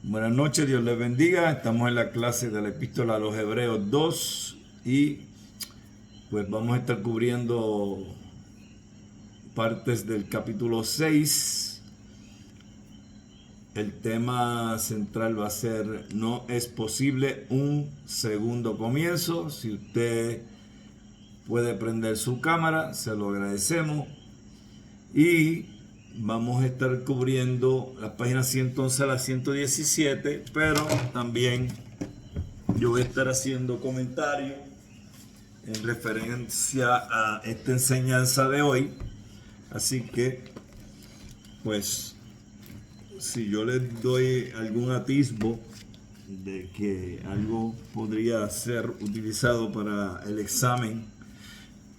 Buenas noches, Dios les bendiga. Estamos en la clase de la Epístola a los Hebreos 2 y pues vamos a estar cubriendo partes del capítulo 6. El tema central va a ser: no es posible un segundo comienzo. Si usted puede prender su cámara, se lo agradecemos. Y vamos a estar cubriendo las páginas 111 a las 117, pero también yo voy a estar haciendo comentarios en referencia a esta enseñanza de hoy. Así que, pues, si yo les doy algún atisbo de que algo podría ser utilizado para el examen,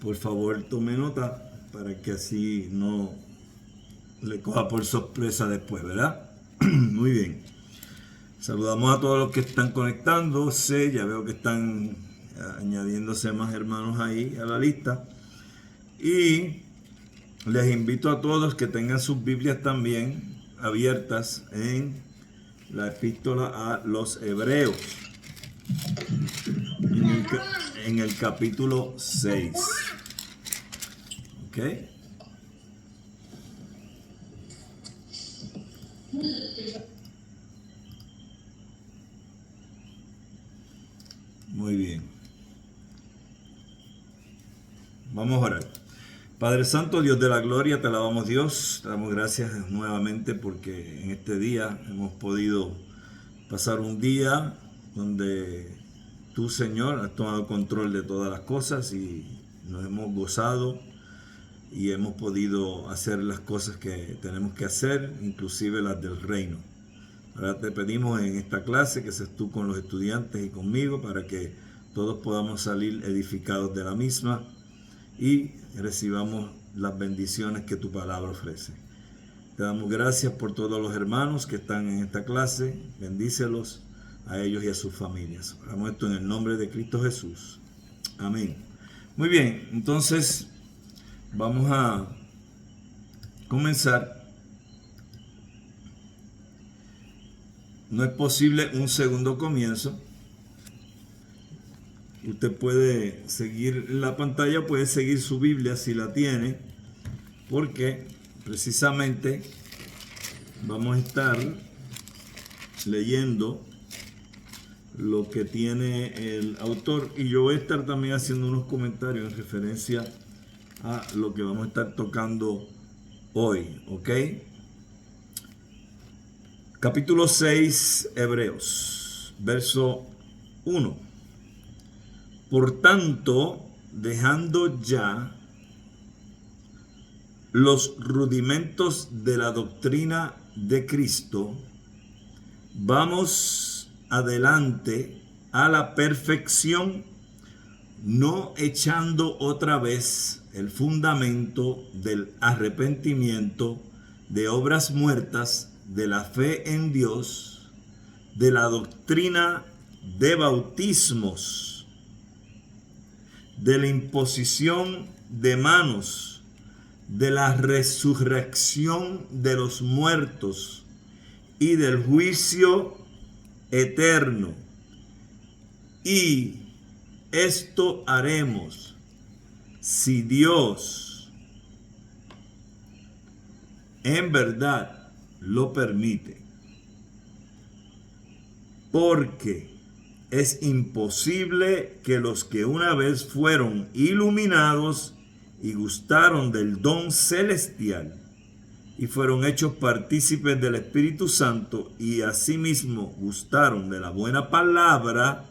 por favor tome nota para que así no le coja por sorpresa después, ¿verdad? Muy bien. Saludamos a todos los que están conectándose. Ya veo que están añadiéndose más hermanos ahí a la lista. Y les invito a todos que tengan sus Biblias también abiertas en la Epístola a los Hebreos, en el capítulo 6. ¿Ok? Muy bien. Vamos a orar. Padre Santo, Dios de la gloria, te alabamos, Dios. Te damos gracias nuevamente porque en este día hemos podido pasar un día donde tú, Señor, has tomado control de todas las cosas y nos hemos gozado y hemos podido hacer las cosas que tenemos que hacer, inclusive las del reino. Ahora te pedimos en esta clase que seas tú con los estudiantes y conmigo para que todos podamos salir edificados de la misma y recibamos las bendiciones que tu palabra ofrece. Te damos gracias por todos los hermanos que están en esta clase. Bendícelos a ellos y a sus familias. Hagamos esto en el nombre de Cristo Jesús. Amén. Muy bien, entonces vamos a comenzar. No es posible un segundo comienzo. Usted puede seguir la pantalla, puede seguir su Biblia si la tiene, porque precisamente vamos a estar leyendo lo que tiene el autor y yo voy a estar también haciendo unos comentarios en referencia a lo que vamos a estar tocando hoy, ¿ok? Capítulo 6, Hebreos, verso 1. Por tanto, dejando ya los rudimentos de la doctrina de Cristo, vamos adelante a la perfección, no echando otra vez el fundamento del arrepentimiento de obras muertas, de la fe en Dios, de la doctrina de bautismos, de la imposición de manos, de la resurrección de los muertos y del juicio eterno. Y esto haremos si Dios en verdad lo permite, porque es imposible que los que una vez fueron iluminados y gustaron del don celestial y fueron hechos partícipes del Espíritu Santo y asimismo gustaron de la buena palabra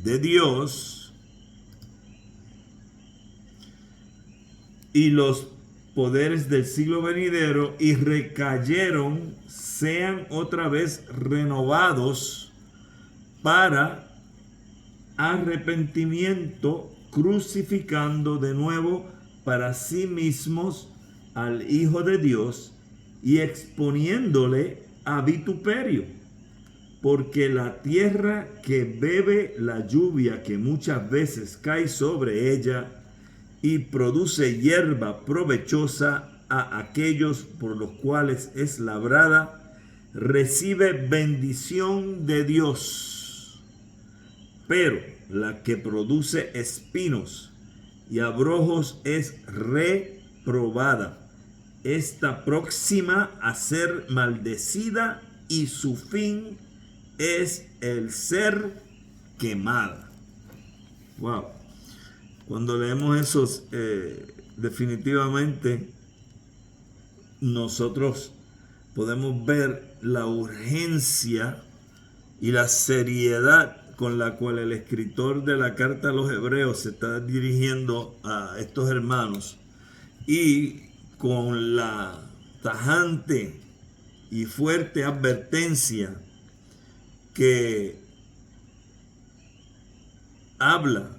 de Dios y los poderes del siglo venidero y recayeron, sean otra vez renovados para arrepentimiento, crucificando de nuevo para sí mismos al Hijo de Dios y exponiéndole a vituperio, porque la tierra que bebe la lluvia que muchas veces cae sobre ella y produce hierba provechosa a aquellos por los cuales es labrada, recibe bendición de Dios, pero la que produce espinos y abrojos es reprobada. Está próxima a ser maldecida y su fin es el ser quemada. Wow. Cuando leemos esos, definitivamente nosotros podemos ver la urgencia y la seriedad con la cual el escritor de la carta a los Hebreos se está dirigiendo a estos hermanos, y con la tajante y fuerte advertencia que habla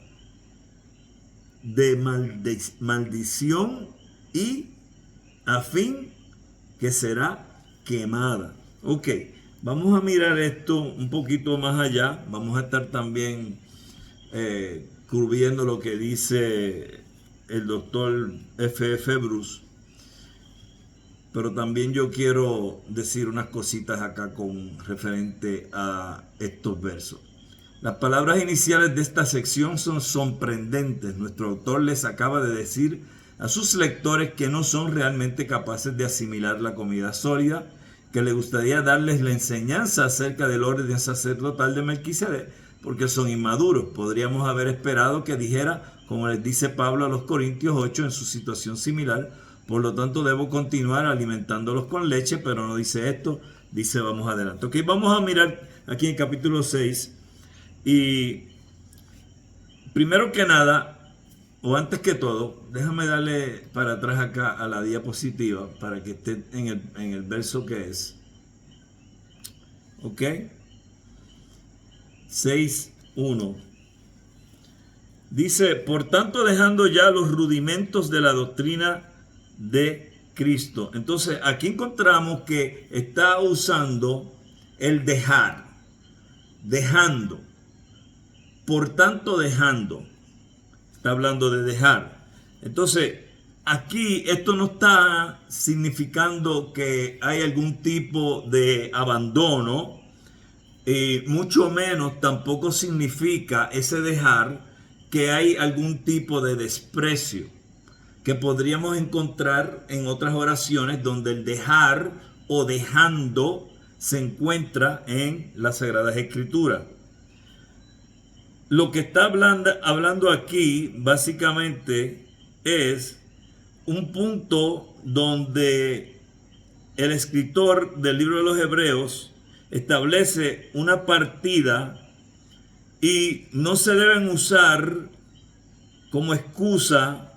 de maldición y a fin que será quemada. Ok, vamos a mirar esto un poquito más allá. Vamos a estar también cubriendo lo que dice el doctor F.F. Bruce, pero también yo quiero decir unas cositas acá con referente a estos versos. Las palabras iniciales de esta sección son sorprendentes. Nuestro autor les acaba de decir a sus lectores que no son realmente capaces de asimilar la comida sólida, que le gustaría darles la enseñanza acerca del orden sacerdotal de Melquisedec, porque son inmaduros. Podríamos haber esperado que dijera, como les dice Pablo a los Corintios 8 en su situación similar, por lo tanto debo continuar alimentándolos con leche, pero no dice esto, dice vamos adelante. Ok, vamos a mirar aquí en capítulo 6, y primero que nada, o antes que todo, déjame darle para atrás acá a la diapositiva para que esté en el verso que es. Ok. 6:1. Dice, por tanto, dejando ya los rudimentos de la doctrina de Cristo. Entonces, aquí encontramos que está usando el dejar, dejando. Por tanto, dejando. Está hablando de dejar. Entonces, aquí esto no está significando que hay algún tipo de abandono, mucho menos tampoco significa ese dejar que hay algún tipo de desprecio, que podríamos encontrar en otras oraciones donde el dejar o dejando se encuentra en las Sagradas Escrituras. Lo que está hablando aquí básicamente es un punto donde el escritor del libro de los Hebreos establece una partida y no se deben usar como excusa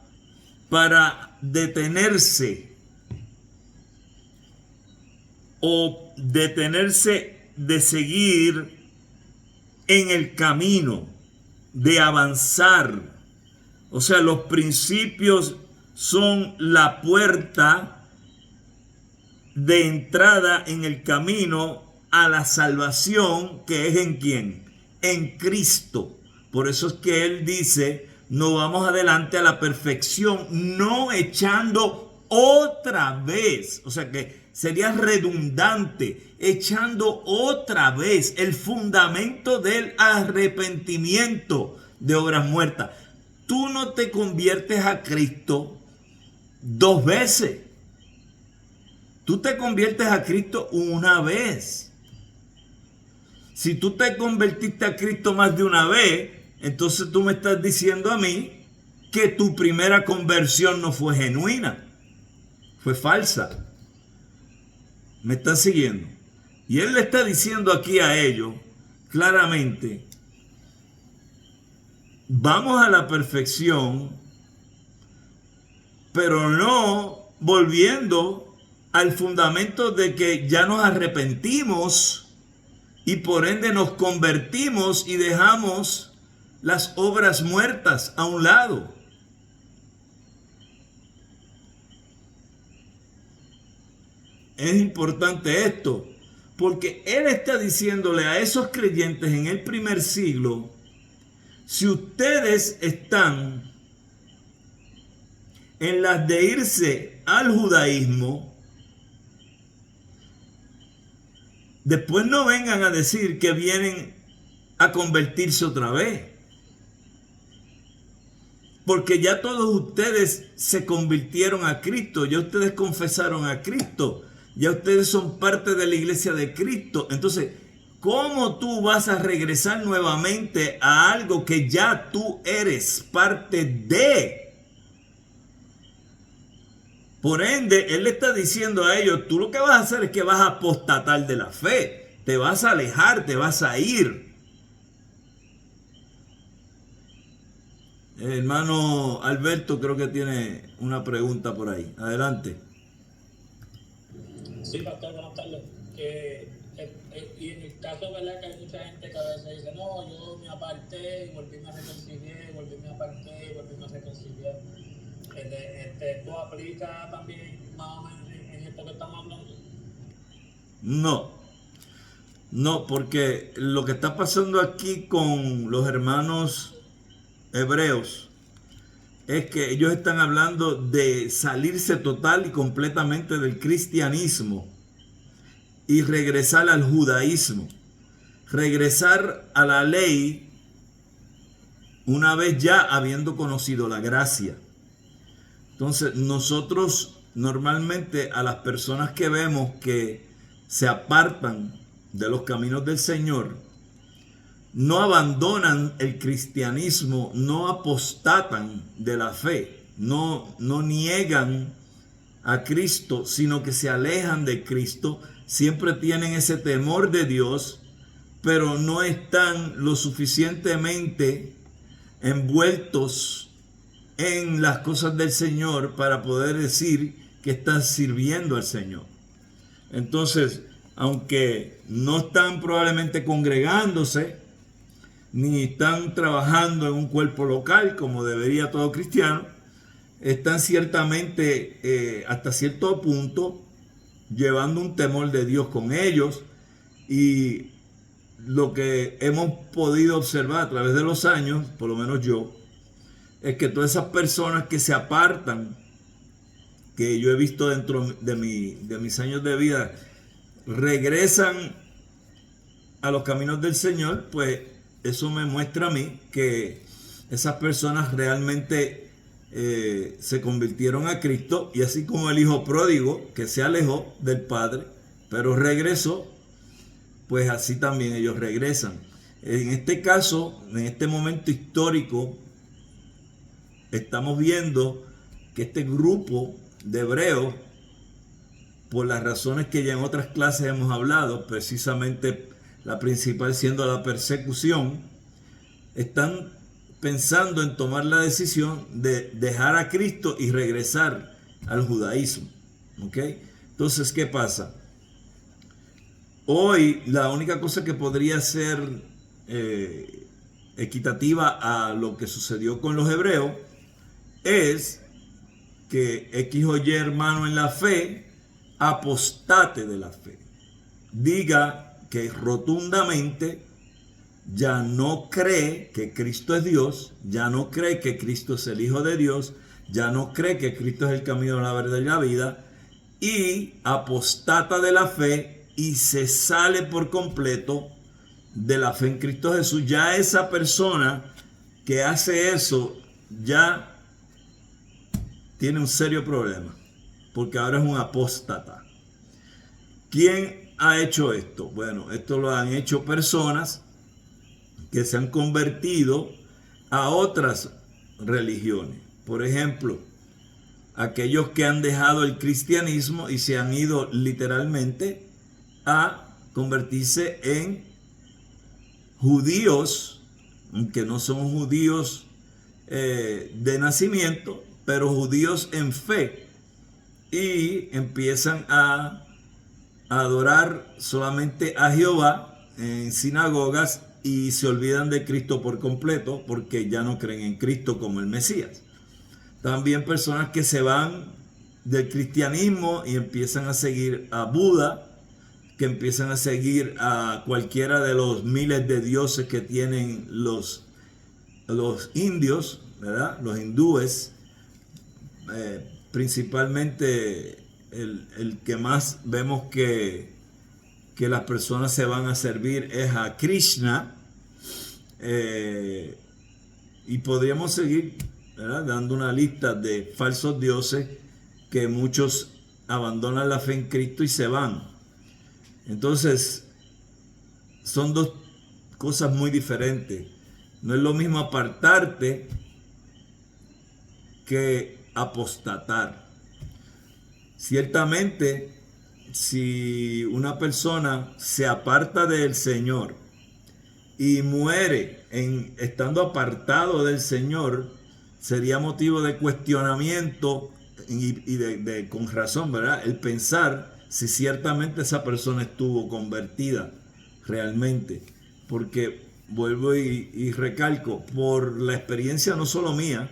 para detenerse o detenerse de seguir en el camino, de avanzar. O sea, los principios son la puerta de entrada en el camino a la salvación, que es ¿en quién? En Cristo. Por eso es que él dice, no vamos adelante a la perfección, no echando otra vez. O sea que sería redundante, echando otra vez el fundamento del arrepentimiento de obras muertas. Tú no te conviertes a Cristo dos veces. Tú te conviertes a Cristo una vez. Si tú te convertiste a Cristo más de una vez, entonces tú me estás diciendo a mí que tu primera conversión no fue genuina, fue falsa. ¿Me están siguiendo? Y él le está diciendo aquí a ellos claramente, vamos a la perfección, pero no volviendo al fundamento de que ya nos arrepentimos y por ende nos convertimos y dejamos las obras muertas a un lado. Es importante esto, porque él está diciéndole a esos creyentes en el primer siglo, si ustedes están en las de irse al judaísmo, después no vengan a decir que vienen a convertirse otra vez. Porque ya todos ustedes se convirtieron a Cristo, ya ustedes confesaron a Cristo, ya ustedes son parte de la iglesia de Cristo. Entonces, ¿cómo tú vas a regresar nuevamente a algo que ya tú eres parte de? Por ende, Él le está diciendo a ellos, tú lo que vas a hacer es que vas a apostatar de la fe, te vas a alejar, te vas a ir. El hermano Alberto creo que tiene una pregunta por ahí. Adelante. Sí, pastor, buenas tardes. Y en el caso, ¿verdad? Que hay mucha gente que a veces dice, no, yo me aparté y volví a reconciliar, volví a aparté y volví a reconciliar. ¿Esto aplica también más o menos en esto que estamos hablando? No, porque lo que está pasando aquí con los hermanos hebreos es que ellos están hablando de salirse total y completamente del cristianismo y regresar al judaísmo, regresar a la ley una vez ya habiendo conocido la gracia. Entonces nosotros normalmente a las personas que vemos que se apartan de los caminos del Señor, no abandonan el cristianismo, no apostatan de la fe, no niegan a Cristo, sino que se alejan de Cristo, siempre tienen ese temor de Dios, pero no están lo suficientemente envueltos en las cosas del Señor para poder decir que están sirviendo al Señor. Entonces, aunque no están probablemente congregándose, ni están trabajando en un cuerpo local como debería todo cristiano, están ciertamente hasta cierto punto llevando un temor de Dios con ellos, y lo que hemos podido observar a través de los años, por lo menos yo, es que todas esas personas que se apartan, que yo he visto dentro de mis años de vida, regresan a los caminos del Señor, pues eso me muestra a mí que esas personas realmente se convirtieron a Cristo, y así como el hijo pródigo que se alejó del Padre, pero regresó, pues así también ellos regresan. En este caso, en este momento histórico, estamos viendo que este grupo de hebreos, por las razones que ya en otras clases hemos hablado, precisamente la principal siendo la persecución, están pensando en tomar la decisión de dejar a Cristo y regresar al judaísmo. ¿Ok? Entonces, ¿qué pasa? Hoy la única cosa que podría ser equitativa a lo que sucedió con los hebreos es que X o Y hermano en la fe apostate de la fe, diga que rotundamente ya no cree que Cristo es Dios, ya no cree que Cristo es el Hijo de Dios, ya no cree que Cristo es el camino, la verdad y la vida, y apostata de la fe y se sale por completo de la fe en Cristo Jesús. Ya esa persona que hace eso ya tiene un serio problema, porque ahora es un apóstata. ¿Quién ha hecho esto? Bueno, esto lo han hecho personas que se han convertido a otras religiones. Por ejemplo, aquellos que han dejado el cristianismo y se han ido literalmente a convertirse en judíos, aunque no son judíos de nacimiento, pero judíos en fe, y empiezan a adorar solamente a Jehová en sinagogas y se olvidan de Cristo por completo porque ya no creen en Cristo como el Mesías. También personas que se van del cristianismo y empiezan a seguir a Buda, que empiezan a seguir a cualquiera de los miles de dioses que tienen los indios, ¿verdad? Los hindúes, principalmente el que más vemos que que las personas se van a servir es a Krishna. Y podríamos seguir, ¿verdad?, dando una lista de falsos dioses que muchos abandonan la fe en Cristo y se van. Entonces, son dos cosas muy diferentes. No es lo mismo apartarte que apostatar. Ciertamente, si una persona se aparta del Señor y muere estando apartado del Señor, sería motivo de cuestionamiento y con razón, ¿verdad?, el pensar si ciertamente esa persona estuvo convertida realmente. Porque vuelvo y recalco, por la experiencia no solo mía,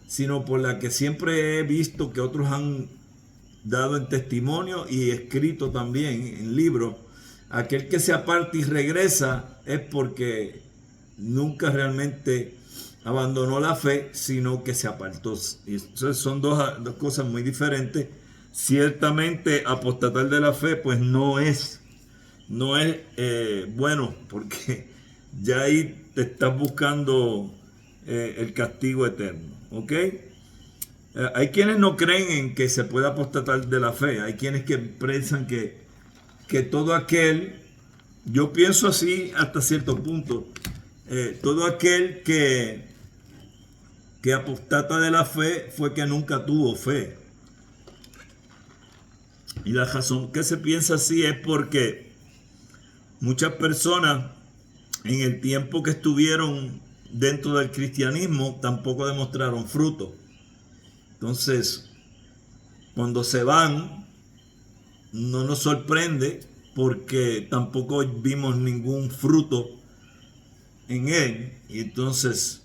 sino por la que siempre he visto que otros han dado en testimonio y escrito también en libros, aquel que se aparta y regresa es porque nunca realmente abandonó la fe, sino que se apartó. Y entonces son dos cosas muy diferentes. Ciertamente apostatar de la fe pues no es bueno, porque ya ahí te estás buscando el castigo eterno, ¿ok? Hay quienes no creen en que se pueda apostatar de la fe. Hay quienes que piensan que todo aquel, yo pienso así hasta cierto punto, todo aquel que apostata de la fe fue que nunca tuvo fe. Y la razón que se piensa así es porque muchas personas en el tiempo que estuvieron dentro del cristianismo tampoco demostraron fruto. Entonces, cuando se van, no nos sorprende porque tampoco vimos ningún fruto en él. Y entonces,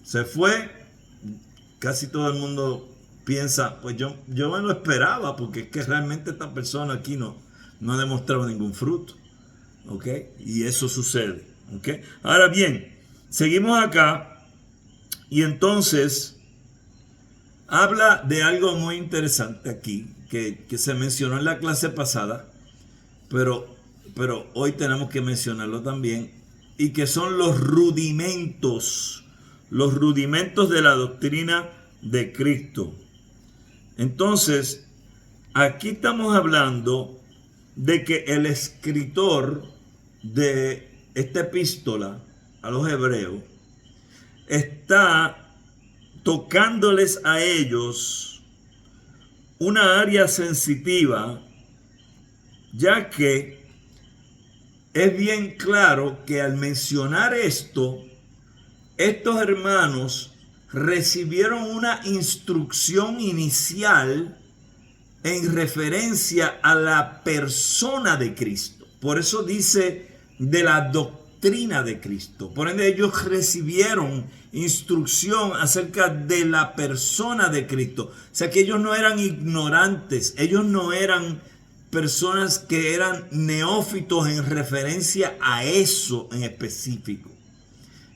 se fue. Casi todo el mundo piensa, pues yo me lo esperaba, porque es que realmente esta persona aquí no ha demostrado ningún fruto. ¿Ok? Y eso sucede. ¿Ok? Ahora bien, seguimos acá. Y entonces habla de algo muy interesante aquí, que se mencionó en la clase pasada, pero hoy tenemos que mencionarlo también, y que son los rudimentos de la doctrina de Cristo. Entonces, aquí estamos hablando de que el escritor de esta epístola a los hebreos está tocándoles a ellos una área sensitiva, ya que es bien claro que al mencionar esto, estos hermanos recibieron una instrucción inicial en referencia a la persona de Cristo. Por eso dice de la doctrina de Cristo. Por ende, ellos recibieron instrucción acerca de la persona de Cristo. O sea que ellos no eran ignorantes, ellos no eran personas que eran neófitos en referencia a eso en específico.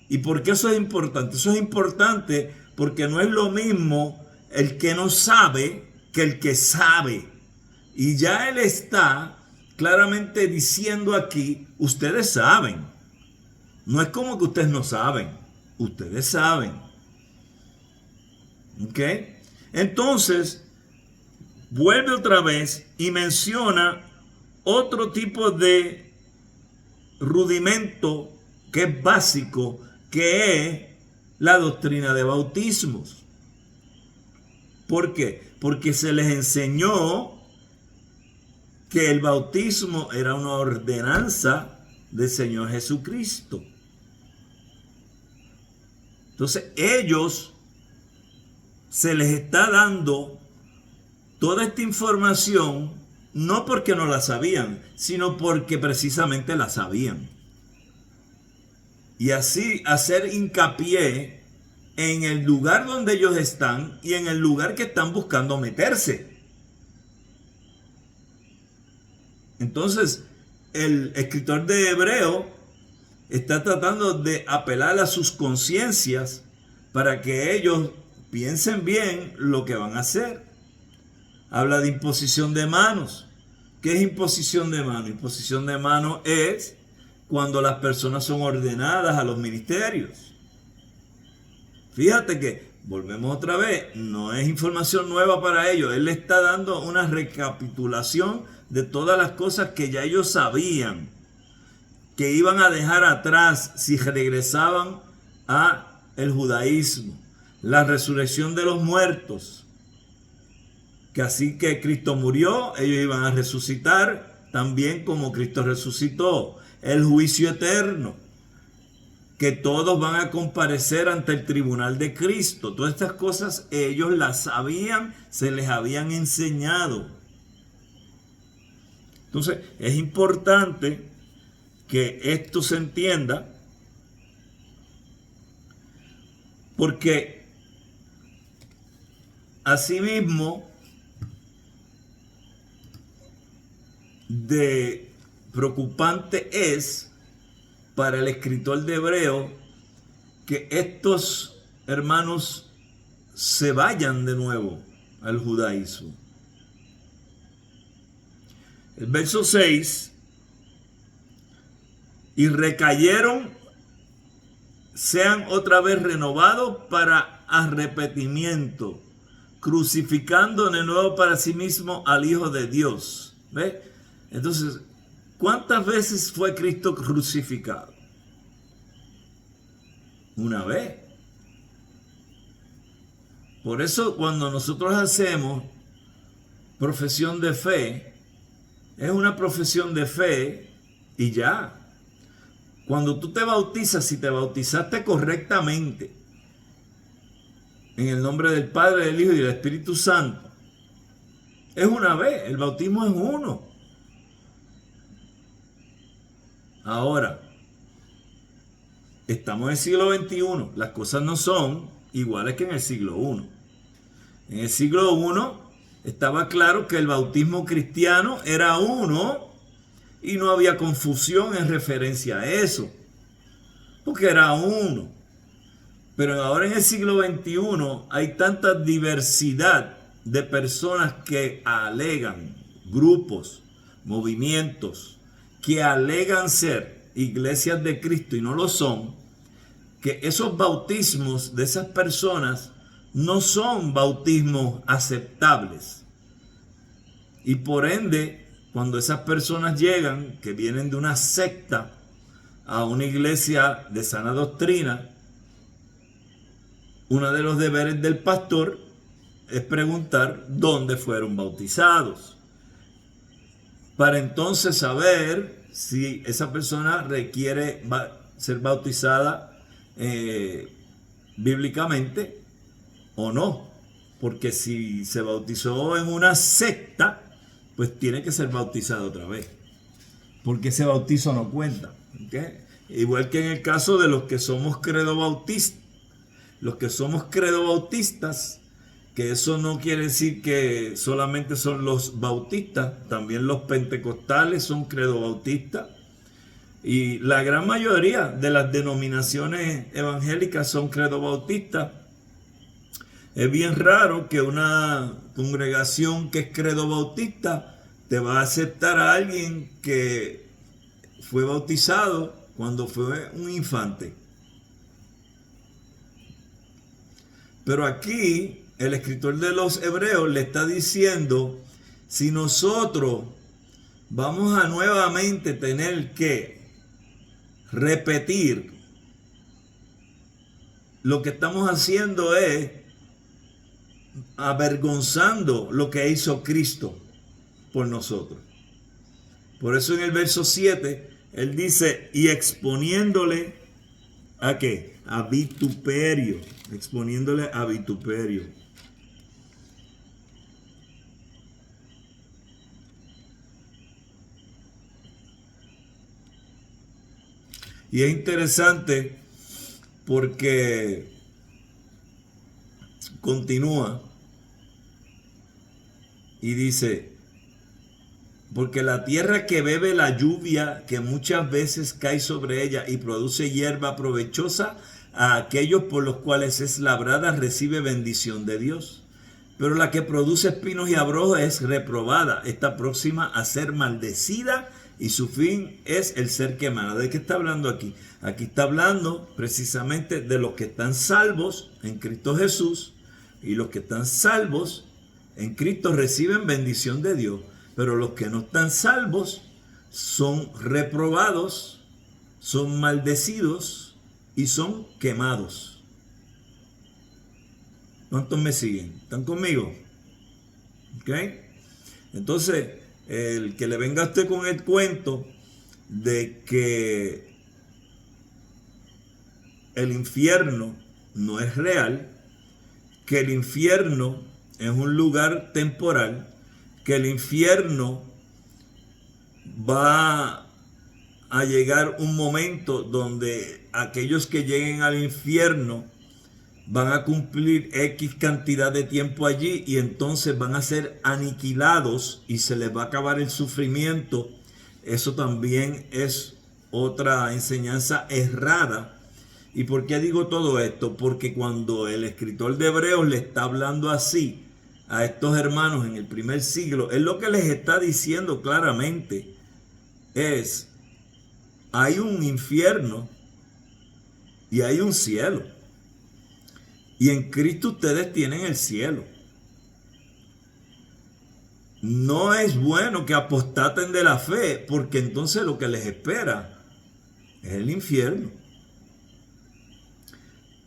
¿Y por qué eso es importante? Eso es importante porque no es lo mismo el que no sabe que el que sabe. Y ya él está claramente diciendo aquí, ustedes saben. No es como que ustedes no saben, ustedes saben. ¿Ok? Entonces, vuelve otra vez y menciona otro tipo de rudimento que es básico, que es la doctrina de bautismos. ¿Por qué? Porque se les enseñó que el bautismo era una ordenanza del Señor Jesucristo. Entonces ellos se les está dando toda esta información no porque no la sabían, sino porque precisamente la sabían. Y así hacer hincapié en el lugar donde ellos están y en el lugar que están buscando meterse. Entonces, el escritor de Hebreo está tratando de apelar a sus conciencias para que ellos piensen bien lo que van a hacer. Habla de imposición de manos. ¿Qué es imposición de mano? Imposición de mano es cuando las personas son ordenadas a los ministerios. Fíjate que, volvemos otra vez, no es información nueva para ellos. Él le está dando una recapitulación de todas las cosas que ya ellos sabían que iban a dejar atrás si regresaban a el judaísmo. La resurrección de los muertos, que así que Cristo murió, ellos iban a resucitar también como Cristo resucitó. El juicio eterno, que todos van a comparecer ante el tribunal de Cristo. Todas estas cosas ellos las sabían, se les habían enseñado. Entonces es importante que esto se entienda, porque asimismo de preocupante es para el escritor de Hebreo que estos hermanos se vayan de nuevo al judaísmo. El verso 6, y recayeron, sean otra vez renovados para arrepentimiento, crucificando de nuevo para sí mismo al Hijo de Dios. ¿Ve? Entonces, ¿cuántas veces fue Cristo crucificado? Una vez. Por eso cuando nosotros hacemos profesión de fe, es una profesión de fe y ya. Cuando tú te bautizas, si te bautizaste correctamente, en el nombre del Padre, del Hijo y del Espíritu Santo, es una vez, el bautismo es uno. Ahora, estamos en el siglo XXI, las cosas no son iguales que en el siglo I. En el siglo I estaba claro que el bautismo cristiano era uno y no había confusión en referencia a eso, porque era uno. Pero ahora en el siglo XXI hay tanta diversidad de personas que alegan, grupos, movimientos, que alegan ser iglesias de Cristo y no lo son, que esos bautismos de esas personas no son bautismos aceptables. Y por ende, cuando esas personas llegan, que vienen de una secta, a una iglesia de sana doctrina, uno de los deberes del pastor es preguntar dónde fueron bautizados, para entonces saber si esa persona requiere ser bautizada bíblicamente o no. Porque si se bautizó en una secta, pues tiene que ser bautizado otra vez, porque ese bautizo no cuenta. ¿Okay? Igual que en el caso de los que somos credobautistas. Los que somos credobautistas, que eso no quiere decir que solamente son los bautistas, también los pentecostales son credobautistas. Y la gran mayoría de las denominaciones evangélicas son credobautistas. Es bien raro que una congregación que es credobautista te va a aceptar a alguien que fue bautizado cuando fue un infante. Pero aquí el escritor de los Hebreos le está diciendo, si nosotros vamos a nuevamente tener que repetir, lo que estamos haciendo es avergonzando lo que hizo Cristo por nosotros. Por eso en el verso 7, él dice, y exponiéndole ¿a qué? A vituperio, exponiéndole a vituperio. Y es interesante porque continúa y dice, porque la tierra que bebe la lluvia que muchas veces cae sobre ella y produce hierba provechosa a aquellos por los cuales es labrada recibe bendición de Dios. pero la que produce espinos y abrojos es reprobada, está próxima a ser maldecida y su fin es el ser quemada. ¿De qué está hablando aquí? Aquí está hablando precisamente de los que están salvos en Cristo Jesús, y los que están salvos en Cristo reciben bendición de Dios, pero los que no están salvos son reprobados, son maldecidos y son quemados. ¿Cuántos me siguen? ¿Están conmigo? ¿Ok? Entonces, el que le venga a usted con el cuento de que el infierno no es real, que el infierno es un lugar temporal, que el infierno va a llegar un momento donde aquellos que lleguen al infierno van a cumplir X cantidad de tiempo allí y entonces van a ser aniquilados y se les va a acabar el sufrimiento. Eso también es otra enseñanza errada. ¿Y por qué digo todo esto? Porque cuando el escritor de Hebreos le está hablando así a estos hermanos en el primer siglo, él lo que les está diciendo claramente es: hay un infierno y hay un cielo. Y en Cristo ustedes tienen el cielo. No es bueno que apostaten de la fe, porque entonces lo que les espera es el infierno.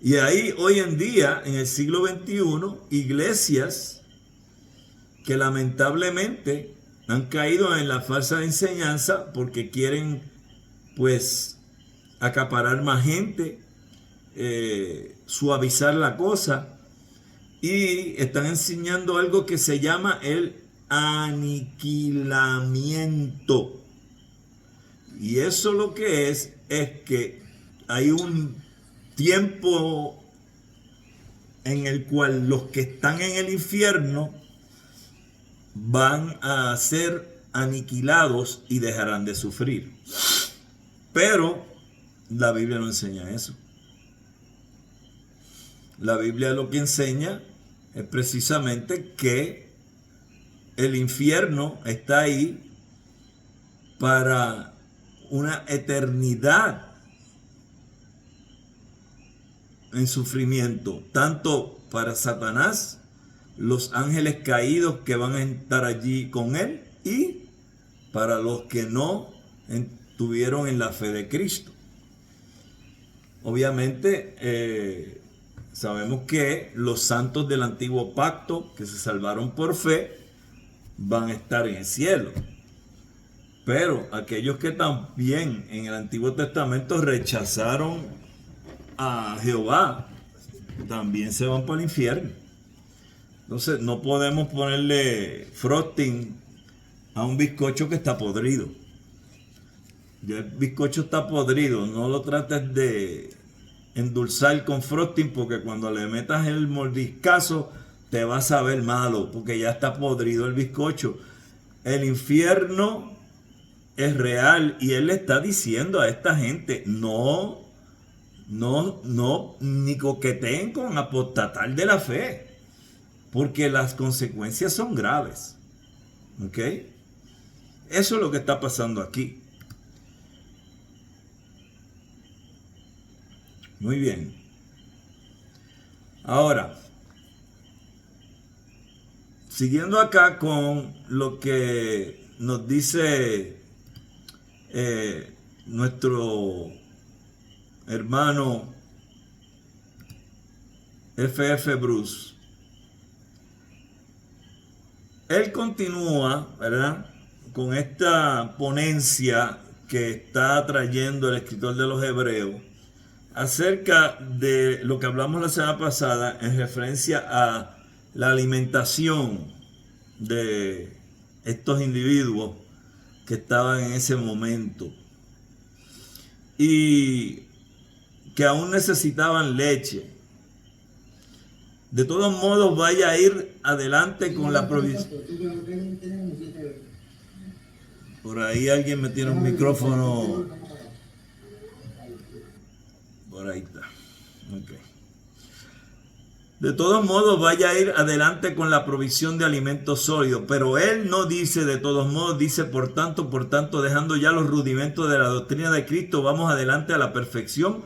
Y ahí hoy en día, en el siglo XXI, iglesias que lamentablemente han caído en la falsa enseñanza porque quieren pues acaparar más gente, suavizar la cosa, y están enseñando algo que se llama el aniquilamiento. Y eso lo que es que hay un tiempo en el cual los que están en el infierno van a ser aniquilados y dejarán de sufrir. Pero la Biblia no enseña eso. La Biblia lo que enseña es precisamente que el infierno está ahí para una eternidad en sufrimiento, tanto para Satanás, los ángeles caídos que van a estar allí con él, y para los que no estuvieron en la fe de Cristo. Obviamente sabemos que los santos del antiguo pacto que se salvaron por fe van a estar en el cielo, pero aquellos que también en el Antiguo Testamento rechazaron a Jehová también se van para el infierno. Entonces no podemos ponerle frosting a un bizcocho que está podrido. Ya el bizcocho está podrido, no lo trates de endulzar con frosting, porque cuando le metas el mordiscazo te va a saber malo, porque ya está podrido el bizcocho. El infierno es real y él le está diciendo a esta gente: no, ni coqueteen con apostatar de la fe, porque las consecuencias son graves. ¿Ok? Eso es lo que está pasando aquí. Muy bien. Ahora, siguiendo acá con lo que nos dice nuestro hermano F.F. Bruce. Él continúa, ¿verdad?, con esta ponencia que está trayendo el escritor de los Hebreos acerca de lo que hablamos la semana pasada en referencia a la alimentación de estos individuos que estaban en ese momento y que aún necesitaban leche. De todos modos, vaya a ir adelante con la provisión. Por ahí alguien me tiene un micrófono. Por ahí está. Okay. De todos modos, vaya a ir adelante con la provisión de alimentos sólidos. Pero él no dice de todos modos, dice por tanto, dejando ya los rudimentos de la doctrina de Cristo, vamos adelante a la perfección.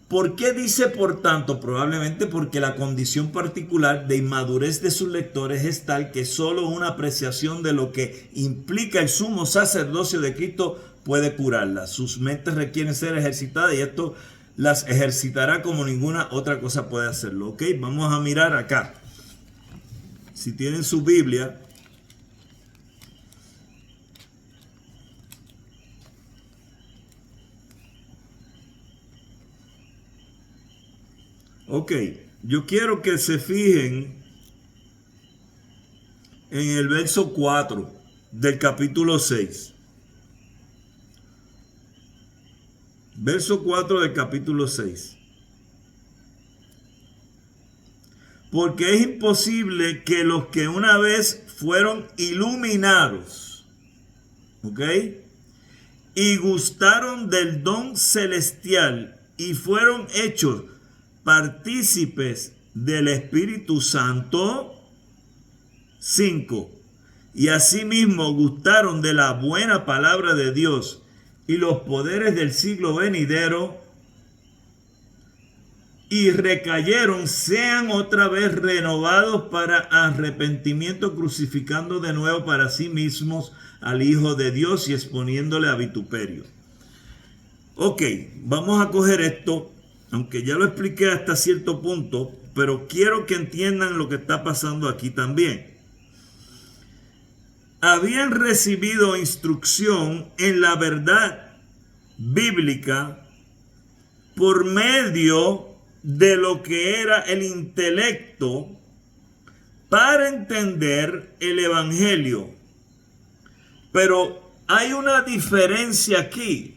¿Por qué dice por tanto? Probablemente porque la condición particular de inmadurez de sus lectores es tal que solo una apreciación de lo que implica el sumo sacerdocio de Cristo puede curarla. Sus mentes requieren ser ejercitadas y esto las ejercitará como ninguna otra cosa puede hacerlo. Ok, vamos a mirar acá. Si tienen su Biblia, ok, yo quiero que se fijen en el verso 4 del capítulo 6. Verso 4 del capítulo 6. Porque es imposible que los que una vez fueron iluminados, ¿ok?, y gustaron del don celestial y fueron hechos partícipes del Espíritu Santo. 5. Y asimismo gustaron de la buena palabra de Dios y los poderes del siglo venidero, y recayeron, sean otra vez renovados para arrepentimiento, crucificando de nuevo para sí mismos al Hijo de Dios y exponiéndole a vituperio. Ok, vamos a coger esto, aunque ya lo expliqué hasta cierto punto, pero quiero que entiendan lo que está pasando aquí también. Habían recibido instrucción en la verdad bíblica por medio de lo que era el intelecto para entender el evangelio. Pero hay una diferencia aquí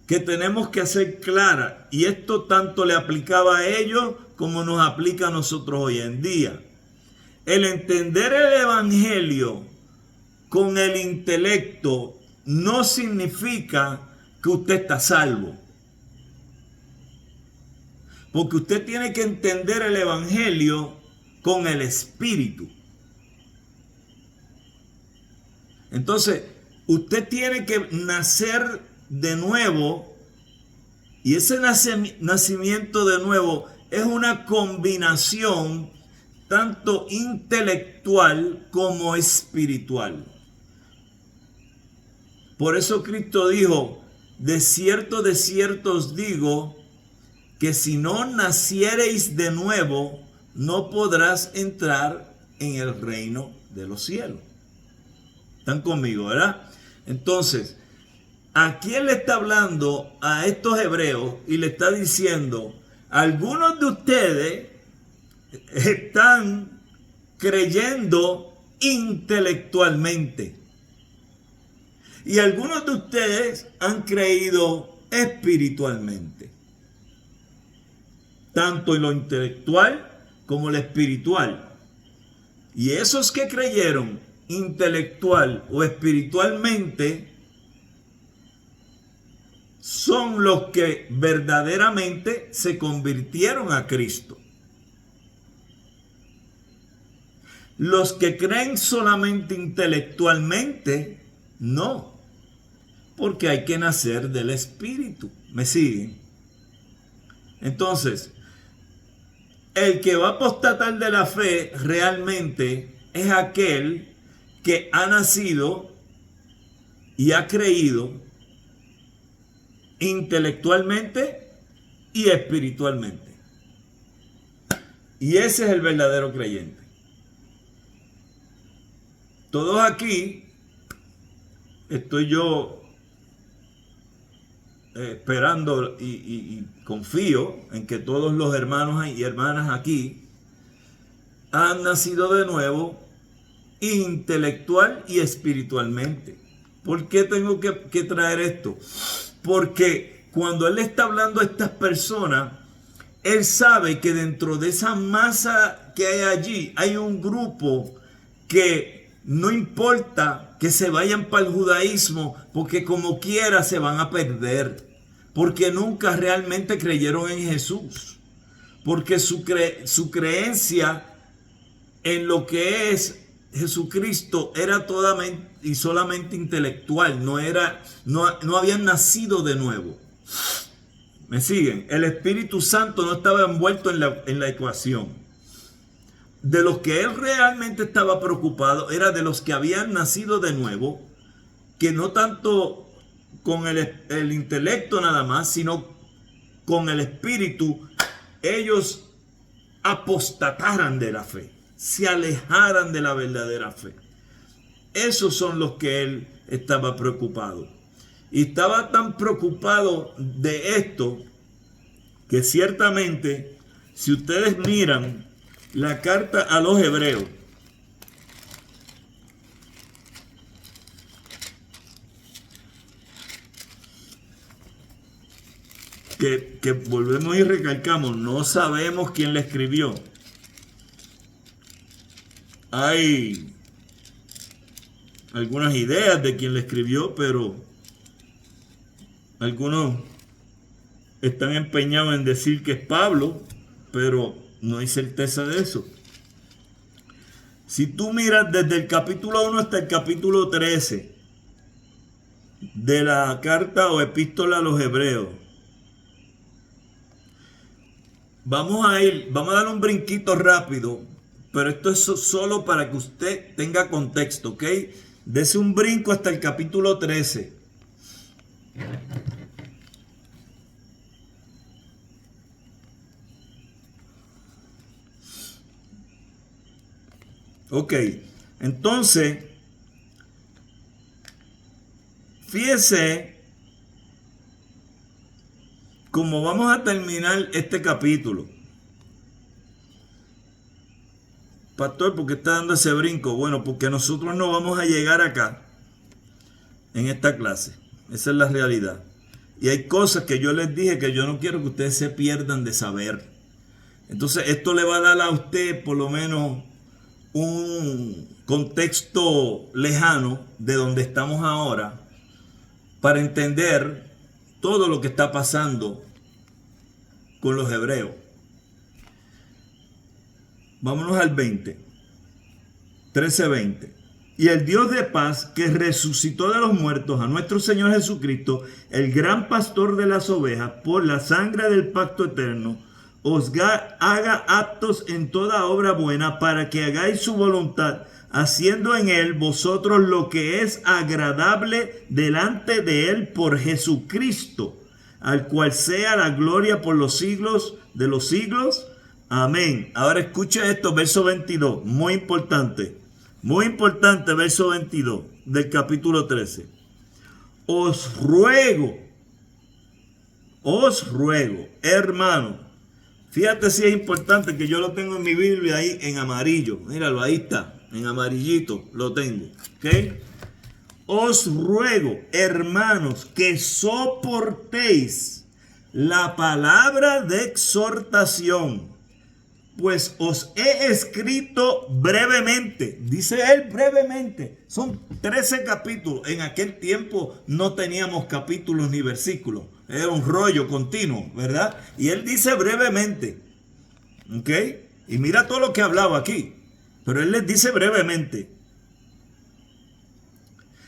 que tenemos que hacer clara, y esto tanto le aplicaba a ellos como nos aplica a nosotros hoy en día. El entender el evangelio con el intelecto no significa que usted está salvo. Porque usted tiene que entender el evangelio con el espíritu. Entonces, usted tiene que nacer de nuevo, y ese nacimiento de nuevo es una combinación tanto intelectual como espiritual. Por eso Cristo dijo, de cierto os digo, que si no naciereis de nuevo, no podrás entrar en el reino de los cielos. ¿Están conmigo, verdad? Entonces, ¿a quién le está hablando a estos hebreos? Y le está diciendo, algunos de ustedes están creyendo intelectualmente. Y algunos de ustedes han creído espiritualmente. Tanto en lo intelectual como lo espiritual. Y esos que creyeron intelectual o espiritualmente son los que verdaderamente se convirtieron a Cristo. Los que creen solamente intelectualmente, no. Porque hay que nacer del Espíritu. ¿Me siguen? Entonces, el que va a apostatar de la fe realmente es aquel que ha nacido y ha creído intelectualmente y espiritualmente. Y ese es el verdadero creyente. Todos aquí, estoy yo esperando y confío en que todos los hermanos y hermanas aquí han nacido de nuevo intelectual y espiritualmente. ¿Por qué tengo que traer esto? Porque cuando él está hablando a estas personas, él sabe que dentro de esa masa que hay allí, hay un grupo que no importa que se vayan para el judaísmo, porque como quiera se van a perder, porque nunca realmente creyeron en Jesús. porque su creencia en lo que es Jesucristo era toda y solamente intelectual, no habían nacido de nuevo. ¿Me siguen? El Espíritu Santo no estaba envuelto en la ecuación. De los que él realmente estaba preocupado era de los que habían nacido de nuevo, que no tanto con el intelecto nada más, sino con el Espíritu, ellos apostataran de la fe, se alejaran de la verdadera fe. Esos son los que él estaba preocupado. Y estaba tan preocupado de esto que ciertamente, si ustedes miran la carta a los Hebreos, que volvemos y recalcamos, no sabemos quién la escribió. Hay algunas ideas de quién la escribió, pero algunos están empeñados en decir que es Pablo, pero no hay certeza de eso. Si tú miras desde el capítulo 1 hasta el capítulo 13 de la carta o epístola a los Hebreos, vamos a dar un brinquito rápido, pero esto es solo para que usted tenga contexto, ¿ok? Dese un brinco hasta el capítulo 13. Ok, entonces, fíjese cómo vamos a terminar este capítulo. Pastor, ¿por qué está dando ese brinco? Bueno, porque nosotros no vamos a llegar acá en esta clase. Esa es la realidad. Y hay cosas que yo les dije que yo no quiero que ustedes se pierdan de saber. Entonces, esto le va a dar a usted por lo menos un contexto lejano de donde estamos ahora para entender todo lo que está pasando con los hebreos. Vámonos al 13:20. Y el Dios de paz, que resucitó de los muertos a nuestro Señor Jesucristo, el gran pastor de las ovejas, por la sangre del pacto eterno, os haga aptos en toda obra buena, para que hagáis su voluntad, haciendo en él vosotros lo que es agradable delante de él por Jesucristo, al cual sea la gloria por los siglos de los siglos. Amén. Ahora escucha esto, verso 22, muy importante, verso 22 del capítulo 13. Os ruego, hermano. Fíjate si es importante que yo lo tengo en mi Biblia ahí en amarillo. Míralo, ahí está, en amarillito lo tengo. ¿Ok? Os ruego, hermanos, que soportéis la palabra de exhortación, pues os he escrito brevemente. Dice él brevemente. Son 13 capítulos. En aquel tiempo no teníamos capítulos ni versículos. Era un rollo continuo, ¿verdad? Y él dice brevemente. ¿Ok? Y mira todo lo que hablaba aquí. Pero él les dice brevemente.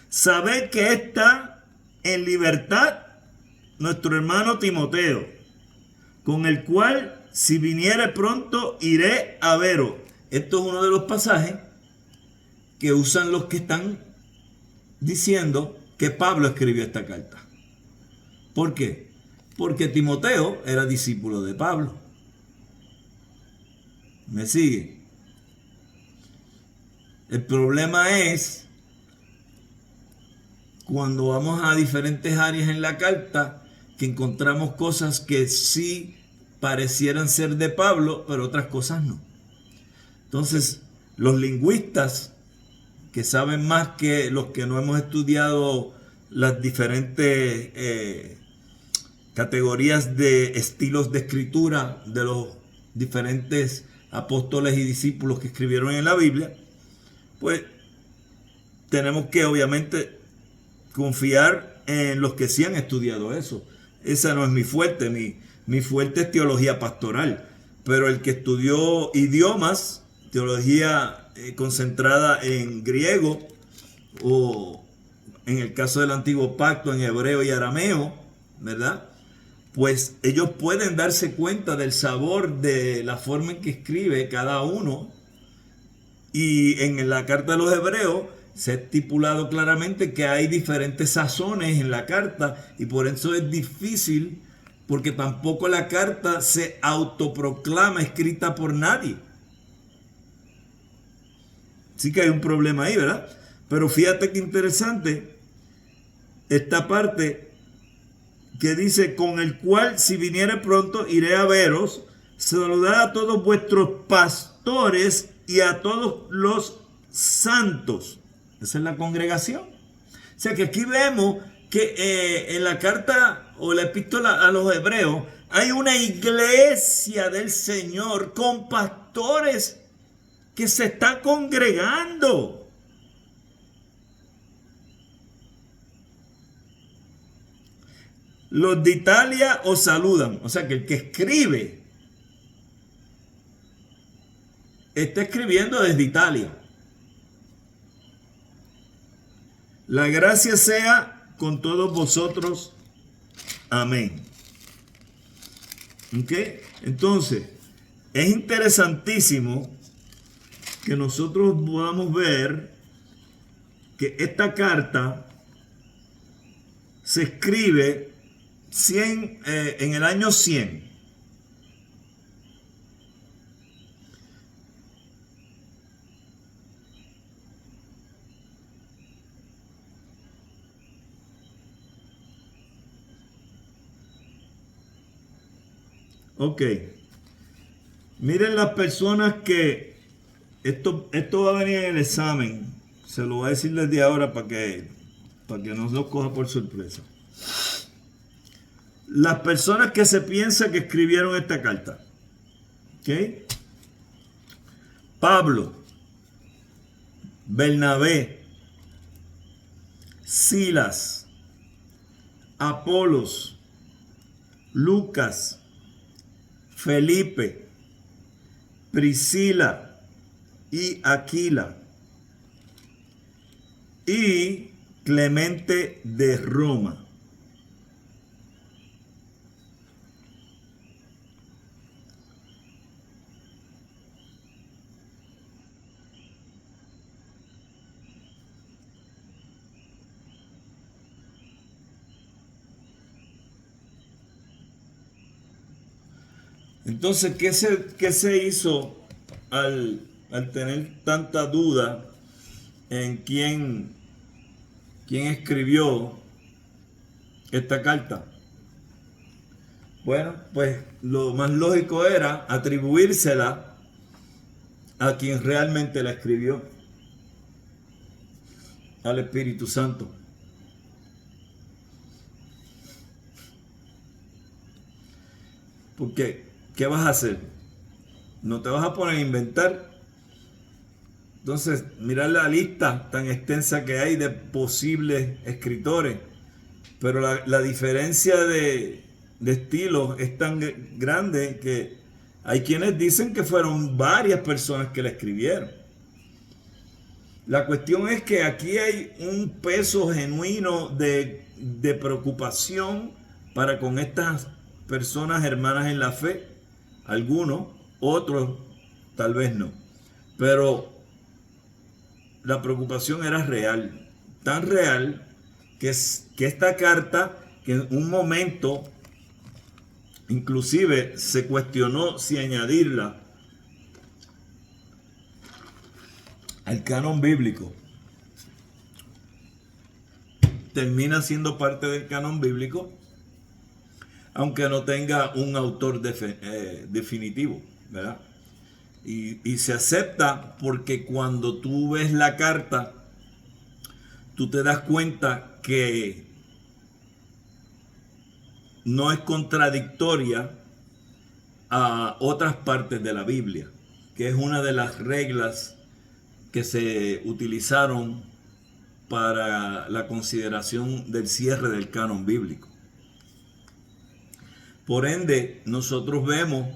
Sabed que está en libertad nuestro hermano Timoteo, con el cual, si viniere pronto, iré a veros. Esto es uno de los pasajes que usan los que están diciendo que Pablo escribió esta carta. ¿Por qué? Porque Timoteo era discípulo de Pablo. ¿Me sigue? El problema es cuando vamos a diferentes áreas en la carta que encontramos cosas que sí parecieran ser de Pablo, pero otras cosas no. Entonces, los lingüistas que saben más que los que no hemos estudiado las diferentes categorías de estilos de escritura de los diferentes apóstoles y discípulos que escribieron en la Biblia, pues tenemos que obviamente confiar en los que sí han estudiado eso. Esa no es mi fuerte, mi fuerte es teología pastoral. pero el que estudió idiomas, teología concentrada en griego, o en el caso del Antiguo Pacto en hebreo y arameo, ¿verdad? Pues ellos pueden darse cuenta del sabor de la forma en que escribe cada uno. Y en la carta de los hebreos se ha estipulado claramente que hay diferentes sazones en la carta, y por eso es difícil, porque tampoco la carta se autoproclama escrita por nadie. Sí que hay un problema ahí, ¿verdad? Pero fíjate qué interesante esta parte que dice: con el cual, si viniere pronto, iré a veros, saludad a todos vuestros pastores y a todos los santos. Esa es la congregación. O sea que aquí vemos que en la carta o la epístola a los hebreos hay una iglesia del Señor con pastores que se está congregando. Los de Italia os saludan. O sea que el que escribe está escribiendo desde Italia. La gracia sea con todos vosotros. Amén. ¿Ok? Entonces, es interesantísimo que nosotros podamos ver que esta carta se escribe en el año 100. Ok. Miren las personas que... Esto va a venir en el examen. Se lo voy a decir desde ahora para que no se lo coja por sorpresa. Las personas que se piensa que escribieron esta carta. ¿Ok? Pablo, Bernabé, Silas, Apolos, Lucas, Felipe, Priscila y Aquila, y Clemente de Roma. Entonces, ¿qué se hizo al tener tanta duda en quién escribió esta carta? Bueno, pues lo más lógico era atribuírsela a quien realmente la escribió, al Espíritu Santo. Porque, ¿qué vas a hacer? No te vas a poner a inventar. Entonces, mirar la lista tan extensa que hay de posibles escritores, pero la diferencia de estilos es tan grande que hay quienes dicen que fueron varias personas que la escribieron. La cuestión es que aquí hay un peso genuino de preocupación para con estas personas hermanas en la fe. Algunos, otros tal vez no. Pero la preocupación era real. Tan real que esta carta, que en un momento inclusive se cuestionó si añadirla al canon bíblico, termina siendo parte del canon bíblico, aunque no tenga un autor definitivo, ¿verdad? Y se acepta porque cuando tú ves la carta, tú te das cuenta que no es contradictoria a otras partes de la Biblia, que es una de las reglas que se utilizaron para la consideración del cierre del canon bíblico. Por ende, nosotros vemos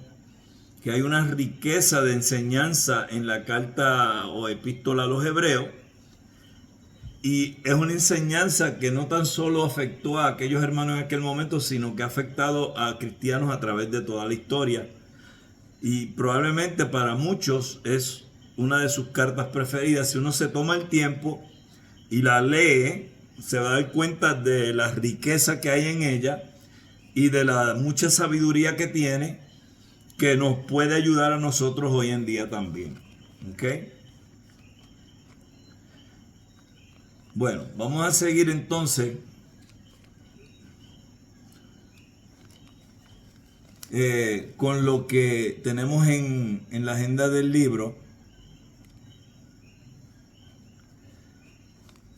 que hay una riqueza de enseñanza en la carta o epístola a los hebreos, y es una enseñanza que no tan solo afectó a aquellos hermanos en aquel momento, sino que ha afectado a cristianos a través de toda la historia, y probablemente para muchos es una de sus cartas preferidas. Si uno se toma el tiempo y la lee, se va a dar cuenta de la riqueza que hay en ella y de la mucha sabiduría que tiene, que nos puede ayudar a nosotros hoy en día también. ¿Ok? Bueno, vamos a seguir entonces con lo que tenemos en la agenda del libro.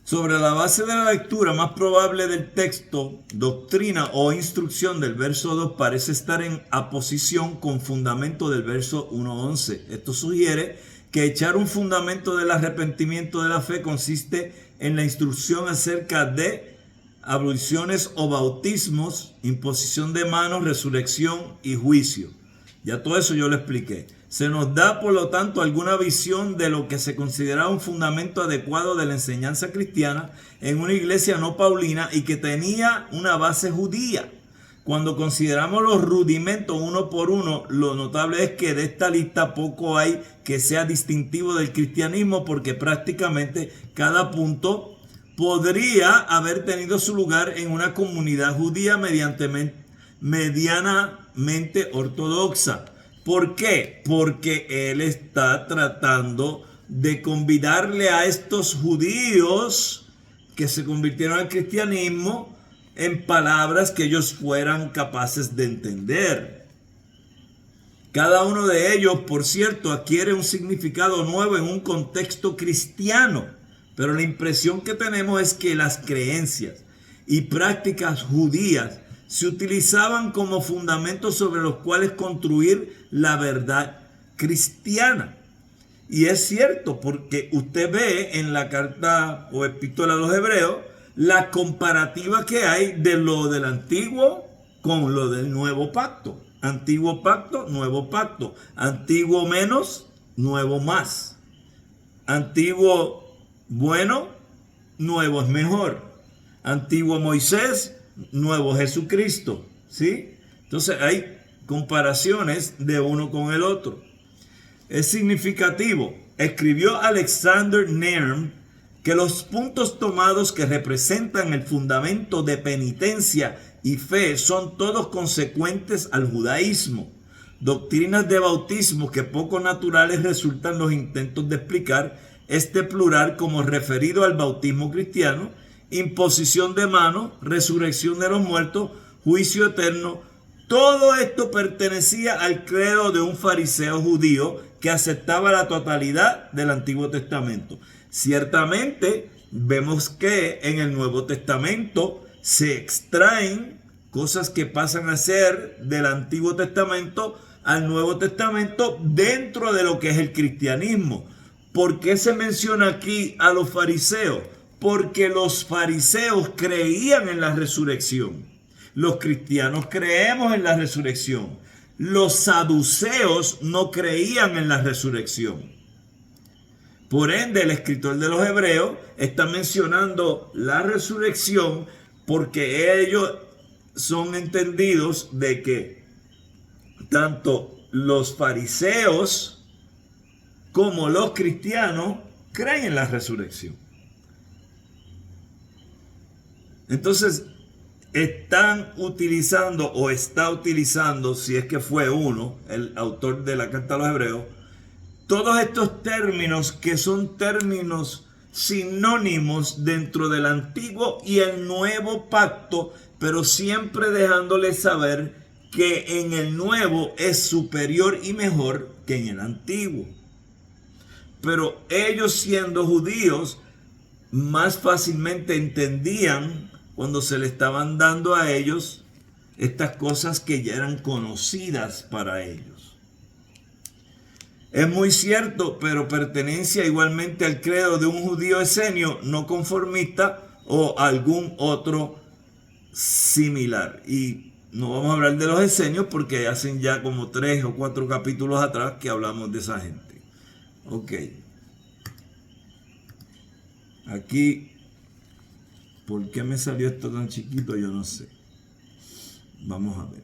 Sobre la base de la lectura más probable del texto, doctrina o instrucción del verso 2 parece estar en aposición con fundamento del verso 1:11. Esto sugiere que echar un fundamento del arrepentimiento de la fe consiste en la instrucción acerca de abluciones o bautismos, imposición de manos, resurrección y juicio. Ya todo eso yo lo expliqué. Se nos da, por lo tanto, alguna visión de lo que se consideraba un fundamento adecuado de la enseñanza cristiana en una iglesia no paulina y que tenía una base judía. Cuando consideramos los rudimentos uno por uno, lo notable es que de esta lista poco hay que sea distintivo del cristianismo, porque prácticamente cada punto podría haber tenido su lugar en una comunidad judía medianamente ortodoxa. ¿Por qué? Porque él está tratando de convidarle a estos judíos que se convirtieron al cristianismo en palabras que ellos fueran capaces de entender. Cada uno de ellos, por cierto, adquiere un significado nuevo en un contexto cristiano, pero la impresión que tenemos es que las creencias y prácticas judías se utilizaban como fundamentos sobre los cuales construir la verdad cristiana. Y es cierto, porque usted ve en la carta o epístola a los hebreos la comparativa que hay de lo del antiguo con lo del nuevo pacto. Antiguo pacto, nuevo pacto. Antiguo menos, nuevo más. Antiguo bueno, nuevo es mejor. Antiguo Moisés, nuevo Jesucristo. ¿Sí? Entonces hay comparaciones de uno con el otro. Es significativo. Escribió Alexander Nehm que los puntos tomados que representan el fundamento de penitencia y fe son todos consecuentes al judaísmo. Doctrinas de bautismo que poco naturales resultan los intentos de explicar este plural como referido al bautismo cristiano, imposición de manos, resurrección de los muertos, juicio eterno. Todo esto pertenecía al credo de un fariseo judío que aceptaba la totalidad del Antiguo Testamento. Ciertamente vemos que en el Nuevo Testamento se extraen cosas que pasan a ser del Antiguo Testamento al Nuevo Testamento dentro de lo que es el cristianismo. ¿Por qué se menciona aquí a los fariseos? Porque los fariseos creían en la resurrección. Los cristianos creemos en la resurrección. Los saduceos no creían en la resurrección. Por ende, el escritor de los Hebreos está mencionando la resurrección porque ellos son entendidos de que tanto los fariseos como los cristianos creen en la resurrección. Entonces, están utilizando o está utilizando, si es que fue uno, el autor de la carta a los Hebreos, todos estos términos que son términos sinónimos dentro del antiguo y el nuevo pacto, pero siempre dejándoles saber que en el nuevo es superior y mejor que en el antiguo. Pero ellos, siendo judíos, más fácilmente entendían cuando se le estaban dando a ellos estas cosas que ya eran conocidas para ellos. Es muy cierto, pero pertenencia igualmente al credo de un judío esenio, no conformista o algún otro similar. Y no vamos a hablar de los esenios porque hacen ya como 3 o 4 capítulos atrás que hablamos de esa gente. Ok. Aquí, ¿por qué me salió esto tan chiquito? Yo no sé. Vamos a ver.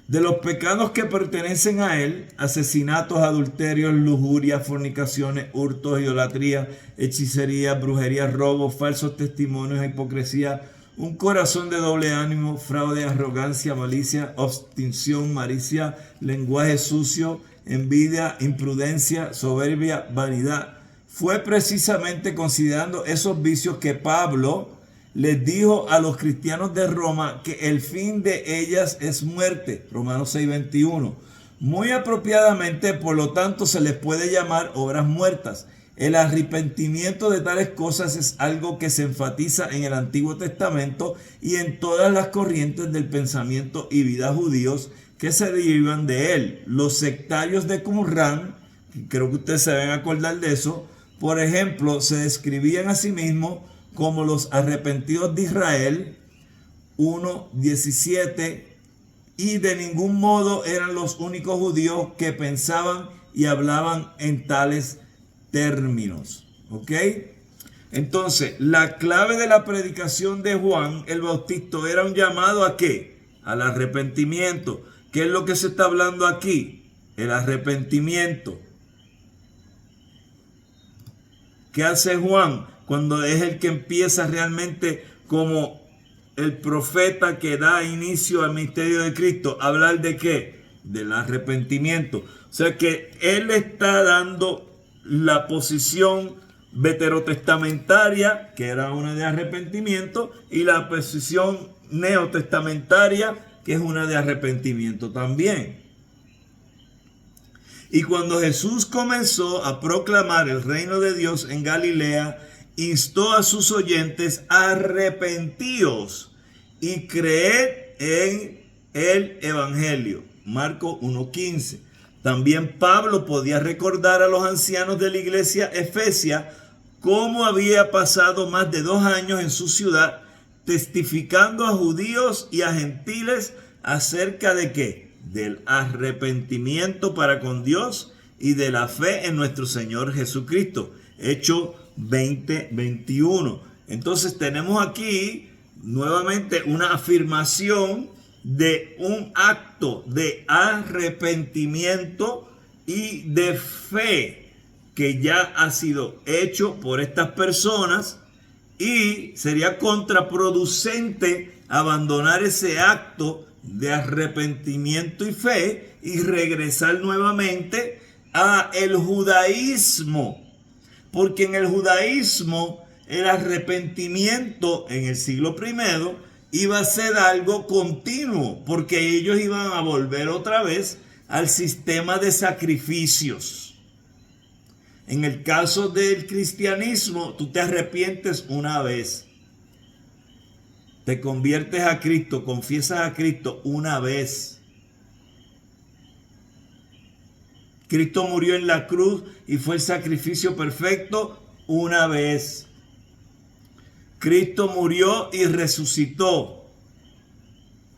De los pecados que pertenecen a él: asesinatos, adulterios, lujurias, fornicaciones, hurtos, idolatría, hechicería, brujería, robos, falsos testimonios, hipocresía, un corazón de doble ánimo, fraude, arrogancia, malicia, obstinción, malicia, lenguaje sucio, envidia, imprudencia, soberbia, vanidad. Fue precisamente considerando esos vicios que Pablo les dijo a los cristianos de Roma que el fin de ellas es muerte. Romanos 6:21. Muy apropiadamente, por lo tanto, se les puede llamar obras muertas. El arrepentimiento de tales cosas es algo que se enfatiza en el Antiguo Testamento y en todas las corrientes del pensamiento y vida judíos que se derivan de él. Los sectarios de Qumran, creo que ustedes se deben acordar de eso, por ejemplo, se describían a sí mismos como los arrepentidos de Israel, 1:17, y de ningún modo eran los únicos judíos que pensaban y hablaban en tales términos. ¿Ok? Entonces, la clave de la predicación de Juan el Bautista era un llamado ¿a qué? Al arrepentimiento. ¿Qué es lo que se está hablando aquí? El arrepentimiento. ¿Qué hace Juan cuando es el que empieza realmente como el profeta que da inicio al ministerio de Cristo? ¿Hablar de qué? Del arrepentimiento. O sea que él está dando la posición veterotestamentaria, que era una de arrepentimiento, y la posición neotestamentaria, que es una de arrepentimiento también. Y cuando Jesús comenzó a proclamar el reino de Dios en Galilea, instó a sus oyentes: arrepentíos y creed en el Evangelio. Marcos 1:15. También Pablo podía recordar a los ancianos de la iglesia efesia cómo había pasado más de 2 años en su ciudad testificando a judíos y a gentiles acerca de ¿qué? Del arrepentimiento para con Dios y de la fe en nuestro Señor Jesucristo. Hechos 20:21. Entonces tenemos aquí nuevamente una afirmación de un acto de arrepentimiento y de fe que ya ha sido hecho por estas personas, y sería contraproducente abandonar ese acto de arrepentimiento y fe y regresar nuevamente a el judaísmo, porque en el judaísmo el arrepentimiento en el siglo I iba a ser algo continuo, porque ellos iban a volver otra vez al sistema de sacrificios. En el caso del cristianismo, tú te arrepientes una vez. Te conviertes a Cristo, confiesas a Cristo una vez. Cristo murió en la cruz y fue el sacrificio perfecto una vez. Cristo murió y resucitó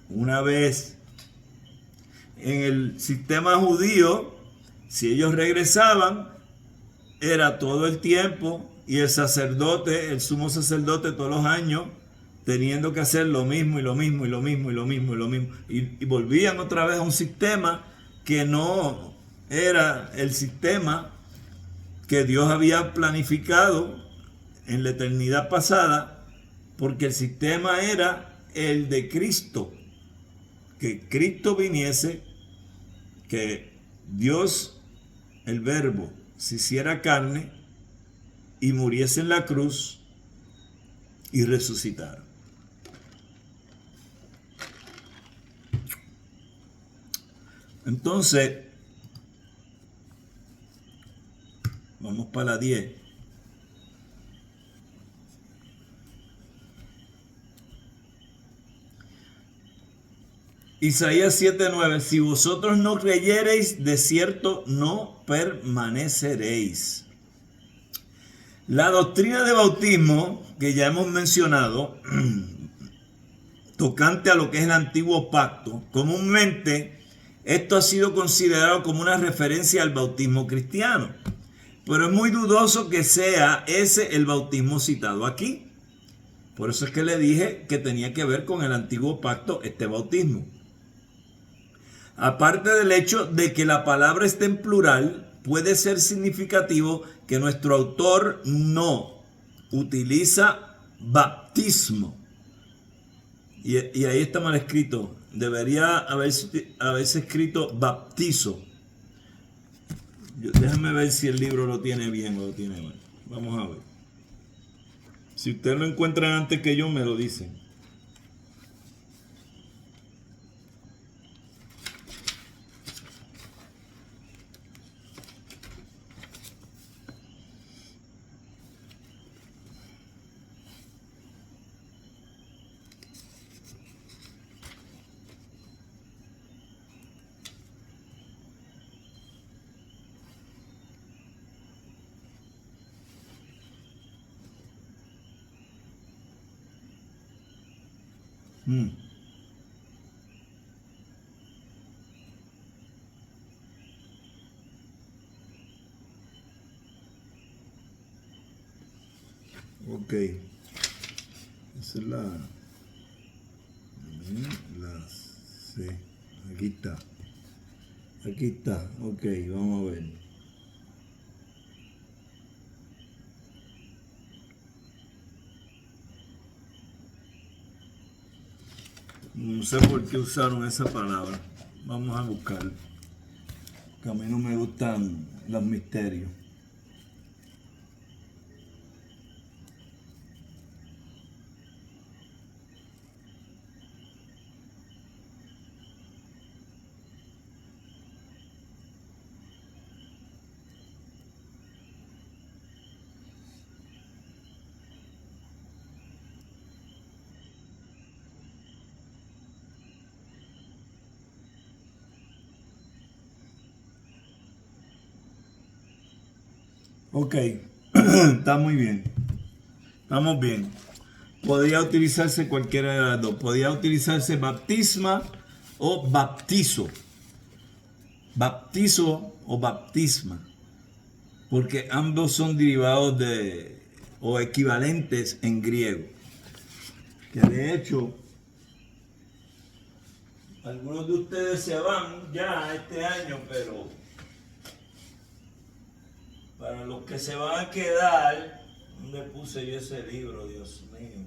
una vez. En el sistema judío, si ellos regresaban, era todo el tiempo, y el sacerdote, el sumo sacerdote, todos los años, teniendo que hacer lo mismo y lo mismo y lo mismo y lo mismo y lo mismo. Y volvían otra vez a un sistema que no era el sistema que Dios había planificado en la eternidad pasada, porque el sistema era el de Cristo. Que Cristo viniese, que Dios, el Verbo, se hiciera carne y muriese en la cruz y resucitara. Entonces, vamos para la 10. Isaías 7:9. Si vosotros no creyereis, de cierto no permaneceréis. La doctrina de bautismo, que ya hemos mencionado, tocante a lo que es el antiguo pacto, comúnmente esto ha sido considerado como una referencia al bautismo cristiano, pero es muy dudoso que sea ese el bautismo citado aquí. Por eso es que le dije que tenía que ver con el antiguo pacto este bautismo. Aparte del hecho de que la palabra esté en plural, puede ser significativo que nuestro autor no utiliza baptismo. Y ahí está mal escrito. Debería haberse escrito baptizo. Déjame ver si el libro lo tiene bien o lo tiene mal. Vamos a ver. Si ustedes lo encuentran antes que yo, me lo dicen. Ok. Esa es la C. Aquí está. Aquí está. Ok, vamos a ver. No sé por qué usaron esa palabra. Vamos a buscarlo. Que a mí no me gustan los misterios. Ok, está muy bien. Estamos bien. Podría utilizarse cualquiera de las dos. Podría utilizarse baptisma o baptizo. Baptizo o baptisma. Porque ambos son derivados de o equivalentes en griego. Que de hecho, algunos de ustedes se van ya este año, pero para los que se van a quedar, ¿dónde puse yo ese libro, Dios mío?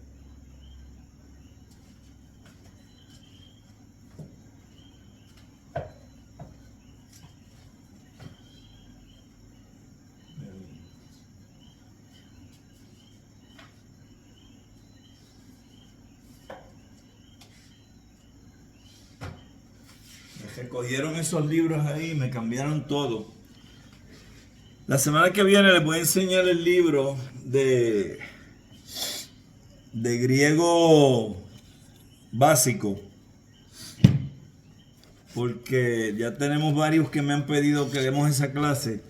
Me recogieron esos libros ahí y me cambiaron todo. La semana que viene les voy a enseñar el libro de griego básico, porque ya tenemos varios que me han pedido que demos esa clase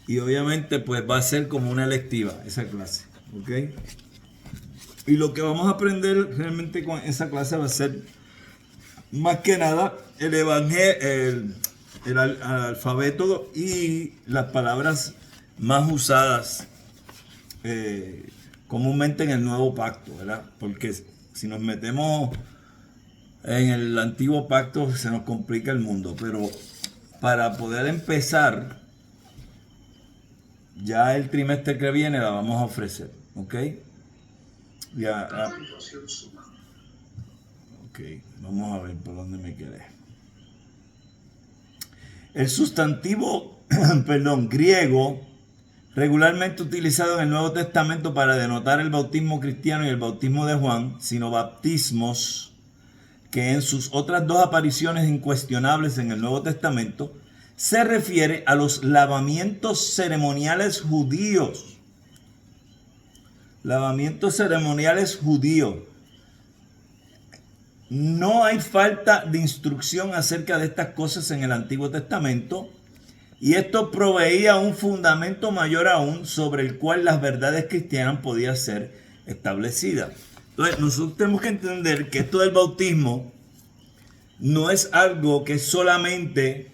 y obviamente pues va a ser como una electiva esa clase, ¿ok? Y lo que vamos a aprender realmente con esa clase va a ser más que nada el evangelio, el alfabeto y las palabras más usadas comúnmente en el nuevo pacto, ¿verdad? Porque si nos metemos en el antiguo pacto se nos complica el mundo, pero para poder empezar ya el trimestre que viene la vamos a ofrecer, ¿ok? Ya, ok, vamos a ver por dónde me quedé. El sustantivo, griego, regularmente utilizado en el Nuevo Testamento para denotar el bautismo cristiano y el bautismo de Juan, sino baptismos, que en sus otras dos apariciones incuestionables en el Nuevo Testamento, se refiere a los lavamientos ceremoniales judíos. Lavamientos ceremoniales judíos. No hay falta de instrucción acerca de estas cosas en el Antiguo Testamento, y esto proveía un fundamento mayor aún sobre el cual las verdades cristianas podían ser establecidas. Entonces, nosotros tenemos que entender que esto del bautismo no es algo que es solamente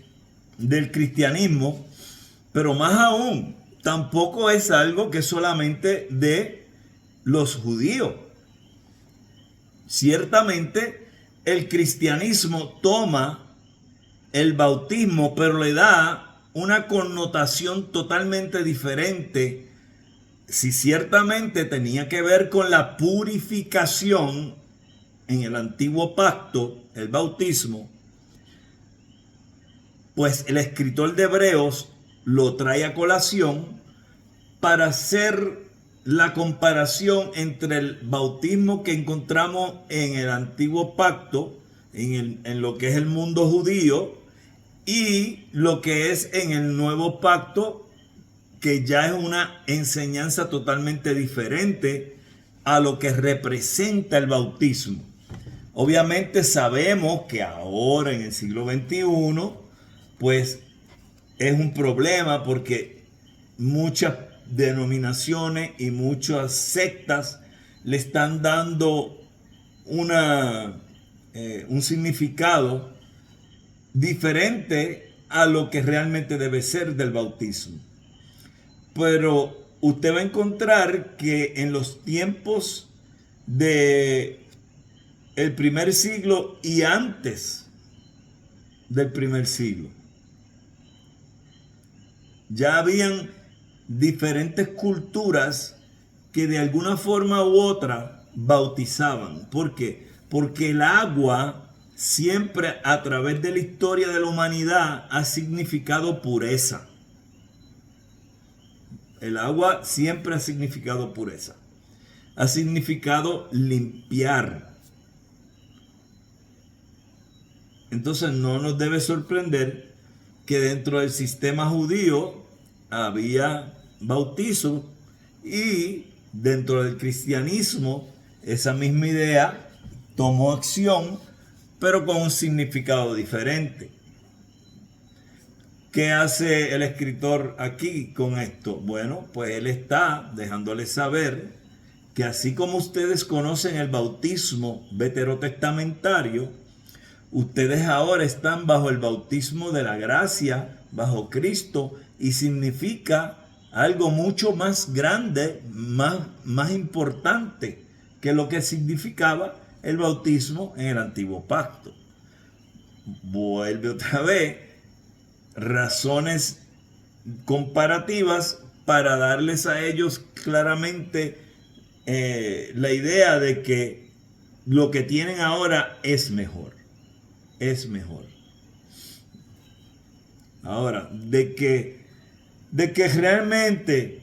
del cristianismo, pero más aún, tampoco es algo que es solamente de los judíos. Ciertamente, el cristianismo toma el bautismo, pero le da una connotación totalmente diferente. Si ciertamente tenía que ver con la purificación en el antiguo pacto, el bautismo, pues el escritor de Hebreos lo trae a colación para hacer la comparación entre el bautismo que encontramos en el antiguo pacto, en lo que es el mundo judío, y lo que es en el nuevo pacto, que ya es una enseñanza totalmente diferente a lo que representa el bautismo. Obviamente sabemos que ahora en el siglo XXI, pues es un problema porque muchas denominaciones y muchas sectas le están dando un significado diferente a lo que realmente debe ser del bautismo. Pero usted va a encontrar que en los tiempos de el primer siglo y antes del primer siglo, ya habían diferentes culturas que de alguna forma u otra bautizaban. ¿Por qué? Porque el agua siempre a través de la historia de la humanidad ha significado pureza. El agua siempre ha significado pureza. Ha significado limpiar. Entonces no nos debe sorprender que dentro del sistema judío había bautizo y dentro del cristianismo esa misma idea tomó acción, pero con un significado diferente. ¿Qué hace el escritor aquí con esto? Bueno, pues él está dejándoles saber que así como ustedes conocen el bautismo veterotestamentario, ustedes ahora están bajo el bautismo de la gracia, bajo Cristo, y significa algo mucho más grande, más importante que lo que significaba el bautismo en el antiguo pacto. Vuelve otra vez razones comparativas para darles a ellos claramente la idea de que lo que tienen ahora es mejor. Es mejor. Ahora, de que realmente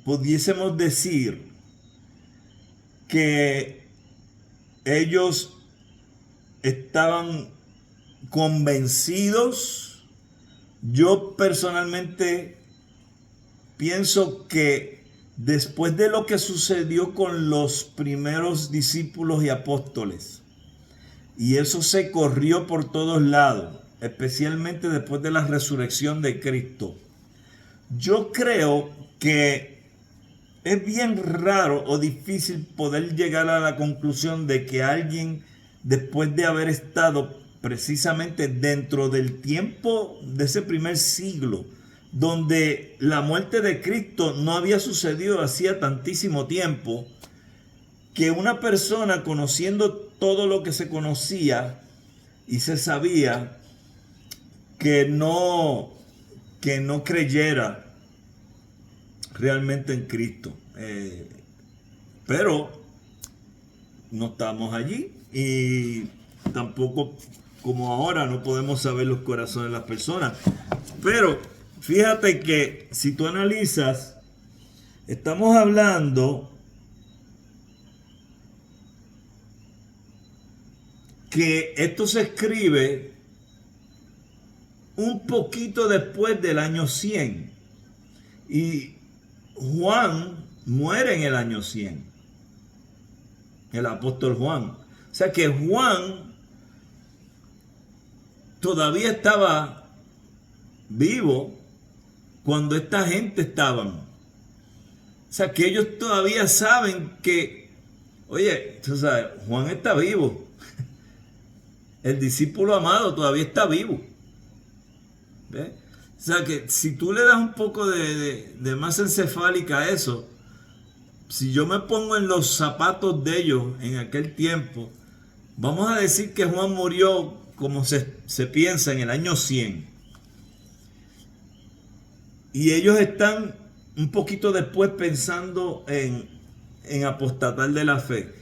pudiésemos decir que ellos estaban convencidos, yo personalmente pienso que después de lo que sucedió con los primeros discípulos y apóstoles, y eso se corrió por todos lados, especialmente después de la resurrección de Cristo, yo creo que es bien raro o difícil poder llegar a la conclusión de que alguien, después de haber estado precisamente dentro del tiempo de ese primer siglo, donde la muerte de Cristo no había sucedido hacía tantísimo tiempo, que una persona, conociendo todo lo que se conocía y se sabía, que no creyera realmente en Cristo. Pero no estamos allí y tampoco, como ahora, no podemos saber los corazones de las personas. Pero fíjate que si tú analizas, estamos hablando que esto se escribe un poquito después del año 100 y Juan muere en el año 100, el apóstol Juan. O sea que Juan todavía estaba vivo cuando esta gente estaban. O sea, que ellos todavía saben que, oye, tú sabes, Juan está vivo. El discípulo amado todavía está vivo. ¿Ves? O sea, que si tú le das un poco de masa encefálica a eso, si yo me pongo en los zapatos de ellos en aquel tiempo, vamos a decir que Juan murió como se piensa en el año 100. Y ellos están un poquito después pensando en apostatar de la fe.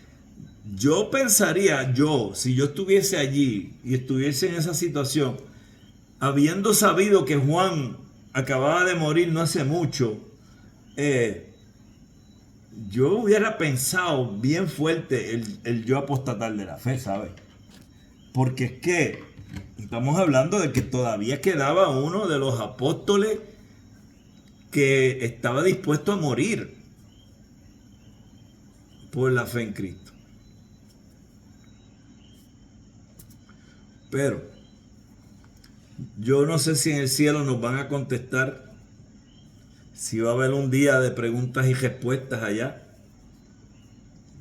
Yo pensaría, si yo estuviese allí y estuviese en esa situación, habiendo sabido que Juan acababa de morir no hace mucho, yo hubiera pensado bien fuerte el yo apostatar de la fe, ¿sabes? Porque es que estamos hablando de que todavía quedaba uno de los apóstoles que estaba dispuesto a morir por la fe en Cristo. Pero yo no sé si en el cielo nos van a contestar, si va a haber un día de preguntas y respuestas allá.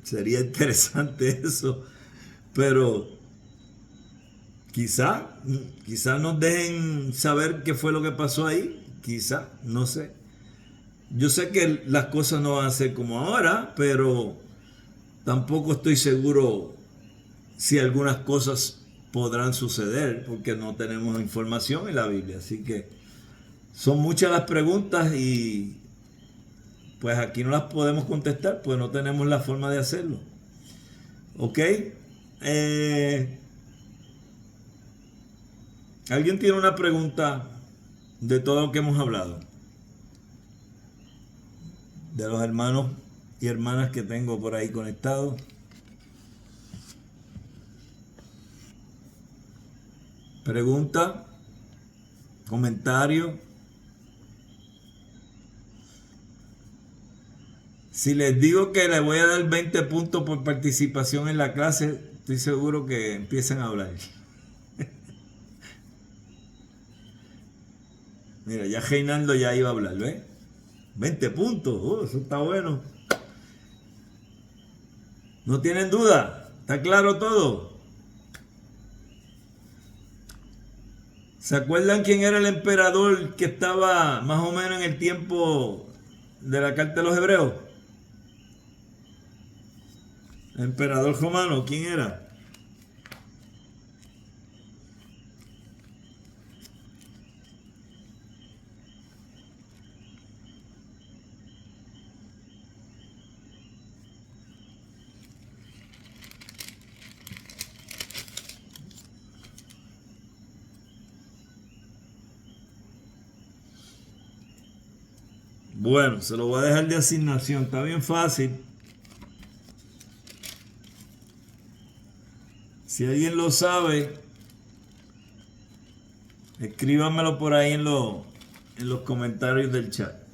Sería interesante eso, pero quizá nos dejen saber qué fue lo que pasó ahí, quizá, no sé. Yo sé que las cosas no van a ser como ahora, pero tampoco estoy seguro si algunas cosas podrán suceder, porque no tenemos información en la Biblia. Así que son muchas las preguntas y pues aquí no las podemos contestar, pues no tenemos la forma de hacerlo. ¿Ok? ¿Alguien tiene una pregunta de todo lo que hemos hablado? De los hermanos y hermanas que tengo por ahí conectados. Pregunta, comentario. Si les digo que les voy a dar 20 puntos por participación en la clase, estoy seguro que empiezan a hablar. Mira, ya Reinaldo ya iba a hablar, ¿ves? 20 puntos, eso está bueno. ¿No tienen duda? ¿Está claro todo? ¿Se acuerdan quién era el emperador que estaba más o menos en el tiempo de la carta de los Hebreos? El emperador romano, ¿quién era? Bueno, se lo voy a dejar de asignación, está bien fácil. Si alguien lo sabe, escríbanmelo por ahí en los comentarios del chat.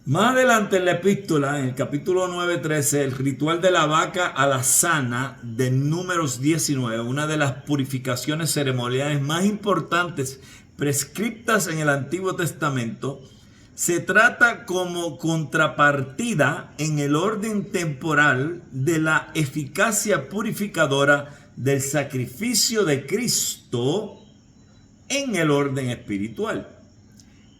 Más adelante en la epístola, en el capítulo 9:13, el ritual de la vaca alazana de Números 19, una de las purificaciones ceremoniales más importantes prescritas en el Antiguo Testamento, se trata como contrapartida en el orden temporal de la eficacia purificadora del sacrificio de Cristo en el orden espiritual.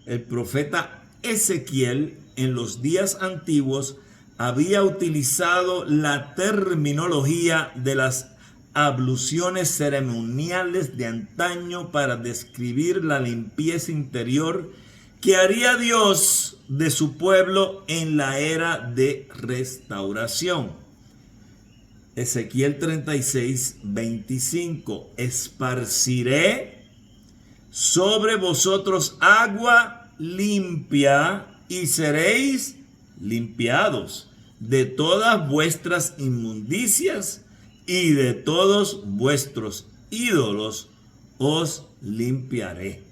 El profeta Ezequiel en los días antiguos había utilizado la terminología de las abluciones ceremoniales de antaño para describir la limpieza interior que haría Dios de su pueblo en la era de restauración. Ezequiel 36:25: esparciré sobre vosotros agua limpia y seréis limpiados de todas vuestras inmundicias y de todos vuestros ídolos os limpiaré.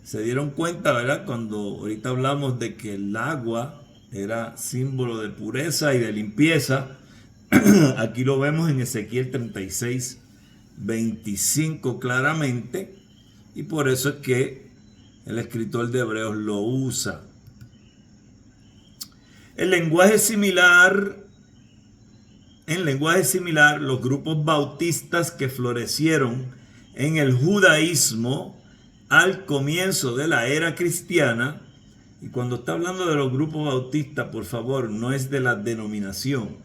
Se dieron cuenta, ¿verdad? Cuando ahorita hablamos de que el agua era símbolo de pureza y de limpieza. Aquí lo vemos en Ezequiel 36:25 claramente. Y por eso es que el escritor de Hebreos lo usa. En lenguaje similar, los grupos bautistas que florecieron en el judaísmo al comienzo de la era cristiana, y cuando está hablando de los grupos bautistas, por favor, no es de la denominación,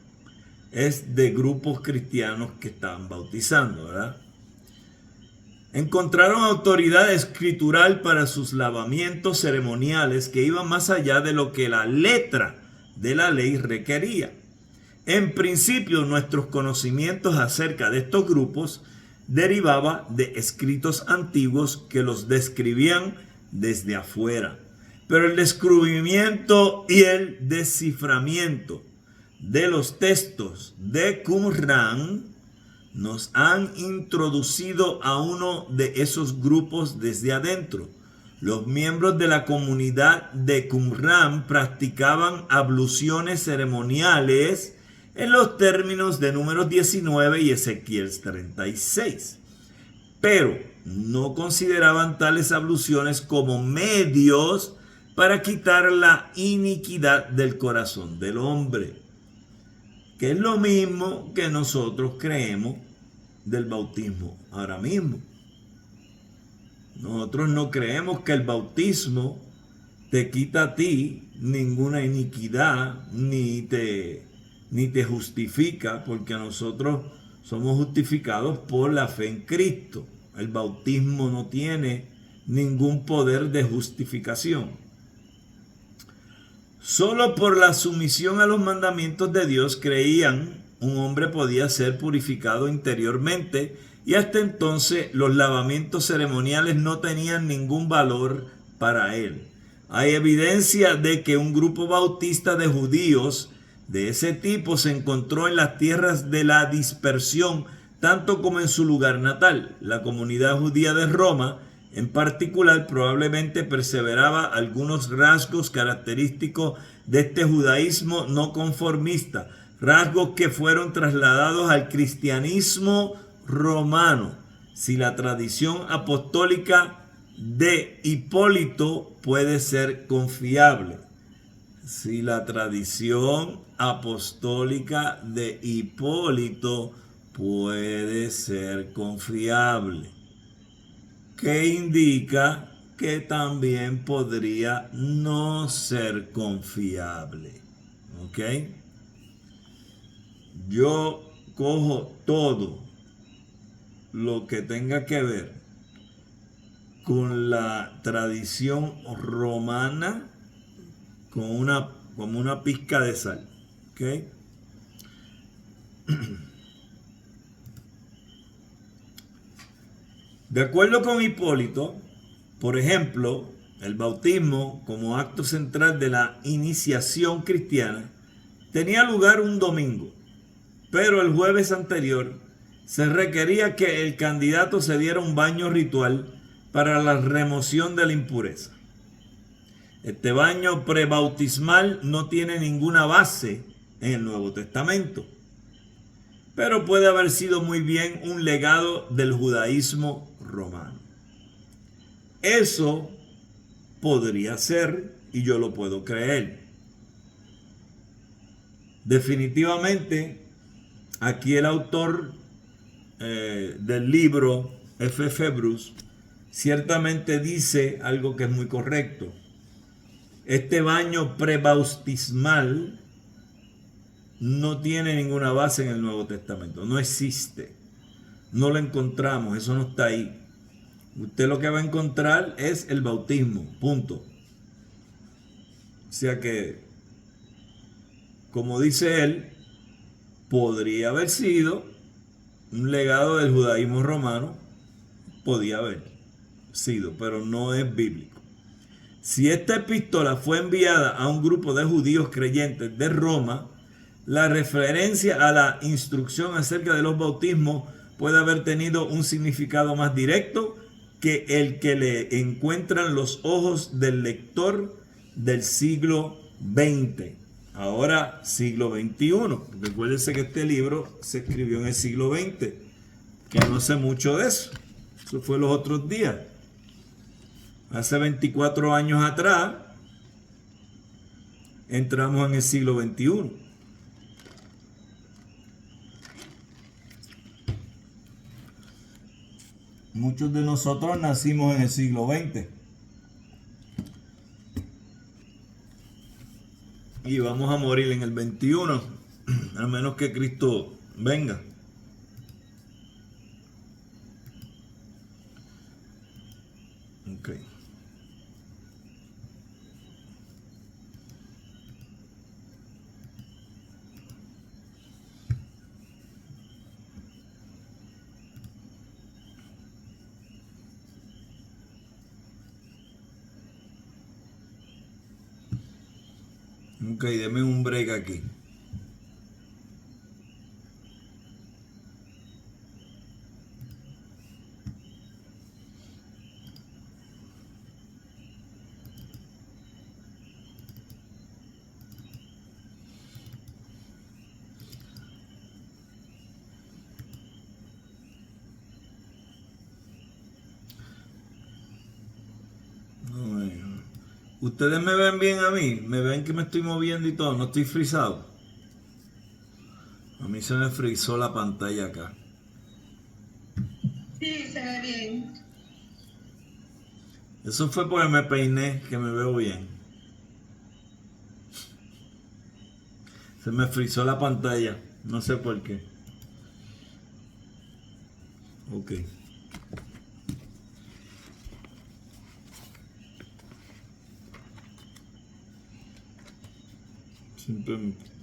es de grupos cristianos que estaban bautizando, ¿verdad? Encontraron autoridad escritural para sus lavamientos ceremoniales que iban más allá de lo que la letra de la ley requería. En principio, nuestros conocimientos acerca de estos grupos derivaba de escritos antiguos que los describían desde afuera. Pero el descubrimiento y el desciframiento de los textos de Qumran nos han introducido a uno de esos grupos desde adentro. Los miembros de la comunidad de Qumran practicaban abluciones ceremoniales en los términos de Números 19 y Ezequiel 36. Pero no consideraban tales abluciones como medios para quitar la iniquidad del corazón del hombre, que es lo mismo que nosotros creemos del bautismo ahora mismo. Nosotros no creemos que el bautismo te quita a ti ninguna iniquidad, ni te justifica, porque nosotros somos justificados por la fe en Cristo. El bautismo no tiene ningún poder de justificación. Solo por la sumisión a los mandamientos de Dios creían un hombre podía ser purificado interiormente, y hasta entonces los lavamientos ceremoniales no tenían ningún valor para él. Hay evidencia de que un grupo bautista de judíos de ese tipo se encontró en las tierras de la dispersión, tanto como en su lugar natal. La comunidad judía de Roma, en particular, probablemente perseveraba algunos rasgos característicos de este judaísmo no conformista, rasgos que fueron trasladados al cristianismo romano. Si la tradición apostólica de Hipólito puede ser confiable. Si la tradición apostólica de Hipólito puede ser confiable, que indica que también podría no ser confiable. ¿Ok? Yo cojo todo lo que tenga que ver con la tradición romana como una pizca de sal. ¿Ok? De acuerdo con Hipólito, por ejemplo, el bautismo como acto central de la iniciación cristiana tenía lugar un domingo, pero el jueves anterior se requería que el candidato se diera un baño ritual para la remoción de la impureza. Este baño prebautismal no tiene ninguna base en el Nuevo Testamento, pero puede haber sido muy bien un legado del judaísmo romano. Eso podría ser, y yo lo puedo creer. Definitivamente, aquí el autor del libro, F.F. Bruce, ciertamente dice algo que es muy correcto. Este baño prebautismal no tiene ninguna base en el Nuevo Testamento, no existe, no lo encontramos, eso no está ahí. Usted lo que va a encontrar es el bautismo, punto. O sea que, como dice él, podría haber sido un legado del judaísmo romano, podía haber sido, pero no es bíblico. Si esta epístola fue enviada a un grupo de judíos creyentes de Roma, la referencia a la instrucción acerca de los bautismos puede haber tenido un significado más directo que el que le encuentran los ojos del lector del siglo XX. Ahora siglo XXI. Recuérdense que este libro se escribió en el siglo XX, que no sé mucho de eso. Eso fue los otros días. hace 24 años atrás, entramos en el siglo XXI. Muchos de nosotros nacimos en el siglo XX. Y vamos a morir en el 21, a menos que Cristo venga. Ok. Ok, deme un break aquí. Ustedes me ven bien a mí, me ven que me estoy moviendo y todo, no estoy frisado. A mí se me frizó la pantalla acá. Sí, se ve bien. Eso fue porque me peiné, que me veo bien. Se me frizó la pantalla, no sé por qué. Ok. Simplemente.